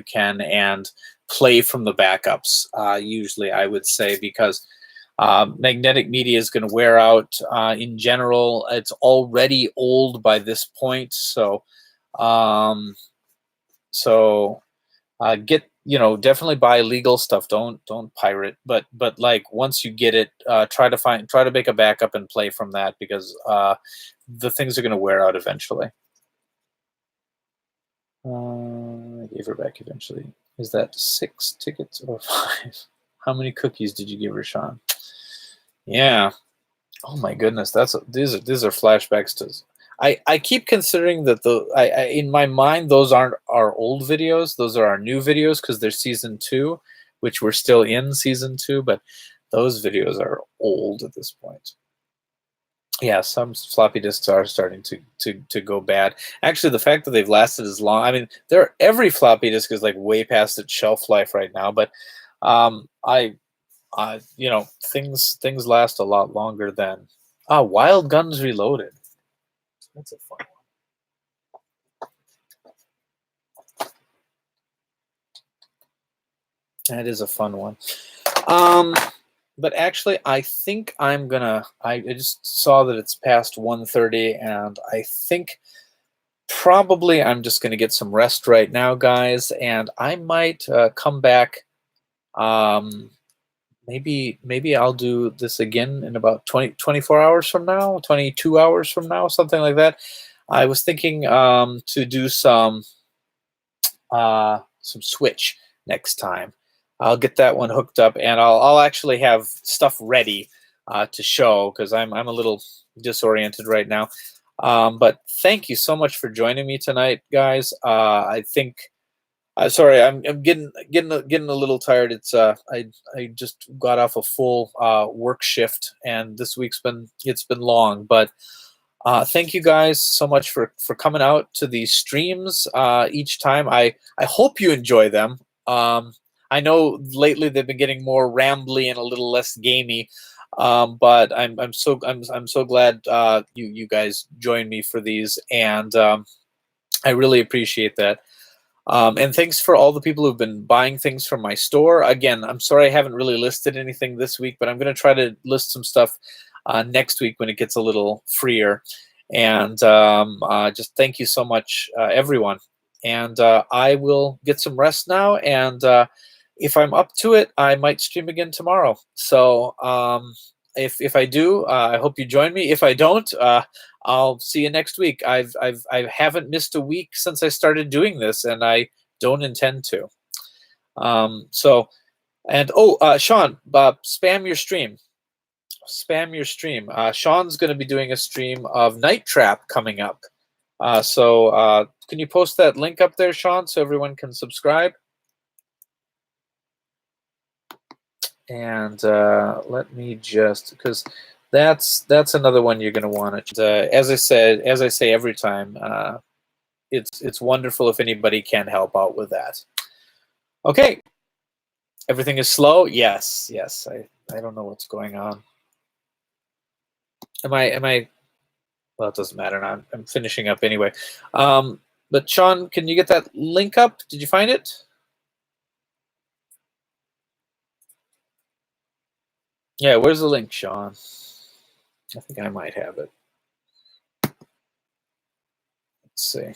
can and play from the backups. Usually, I would say, because magnetic media is going to wear out. In general, it's already old by this point, so definitely buy legal stuff. Don't pirate. But like once you get it, try to make a backup and play from that, because the things are going to wear out eventually. I gave her back eventually. Is that 6 tickets or 5? How many cookies did you give her, Sean? Yeah. Oh my goodness, these are flashbacks to. I keep considering that in my mind those aren't our old videos; those are our new videos, because they're season 2, which we're still in season 2. But those videos are old at this point. Yeah, some floppy disks are starting to go bad. Actually, the fact that they've lasted as long, I mean, every floppy disk is like way past its shelf life right now. But things last a lot longer than Wild Guns Reloaded. That's a fun one. That is a fun one. But actually, I think I'm gonna. I just saw that it's past 1:30, and I think probably I'm just gonna get some rest right now, guys. And I might come back. Maybe I'll do this again in about 24 hours from now, 22 hours from now, something like that. I was thinking to do some Switch next time. I'll get that one hooked up, and I'll actually have stuff ready to show, because I'm a little disoriented right now. But thank you so much for joining me tonight, guys. I think. Sorry, I'm getting a little tired. It's I just got off a full work shift, and this week's been long. But thank you guys so much for coming out to these streams each time. I hope you enjoy them. I know lately they've been getting more rambly and a little less gamey, but I'm so glad you guys joined me for these, and I really appreciate that. And thanks for all the people who've been buying things from my store. Again, I'm sorry I haven't really listed anything this week, but I'm going to try to list some stuff next week when it gets a little freer. And just thank you so much, everyone. And I will get some rest now. And if I'm up to it, I might stream again tomorrow. So if I do, I hope you join me. If I don't, I'll see you next week. I haven't missed a week since I started doing this, and I don't intend to. Sean, spam your stream. Spam your stream. Sean's going to be doing a stream of Night Trap coming up. Can you post that link up there, Sean, so everyone can subscribe? And let me just, because that's another one you're going to want to. As I say every time, it's wonderful if anybody can help out with that. Okay, everything is slow. Yes. I don't know what's going on. Am I? Well, it doesn't matter now. I'm finishing up anyway. But Sean, can you get that link up? Did you find it? Yeah, where's the link, Sean? I think I might have it. Let's see.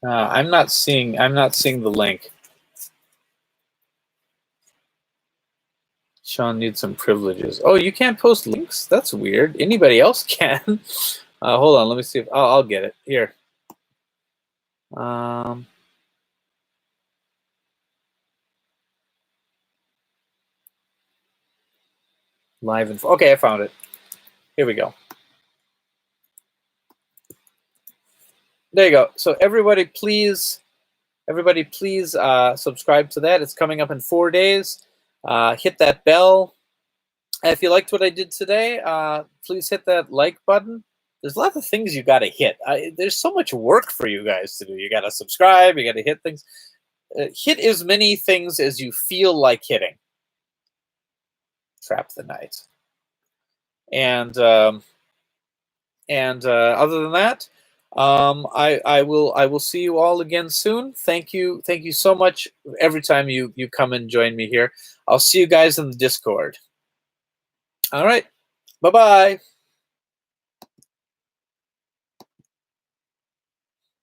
I'm not seeing the link. Sean needs some privileges. Oh, you can't post links? That's weird. Anybody else can. Hold on, let me see if I'll get it here. Live info. Okay, I found it. Here we go. There you go. So everybody, please subscribe to that. It's coming up in 4 days. Hit that bell. If you liked what I did today, please hit that like button. There's a lot of things you got to hit. There's so much work for you guys to do. You got to subscribe. You got to hit things. Hit as many things as you feel like hitting. Trap the night. And other than that, I will see you all again soon. Thank you so much every time you come and join me here. I'll see you guys in the Discord. All right, bye bye.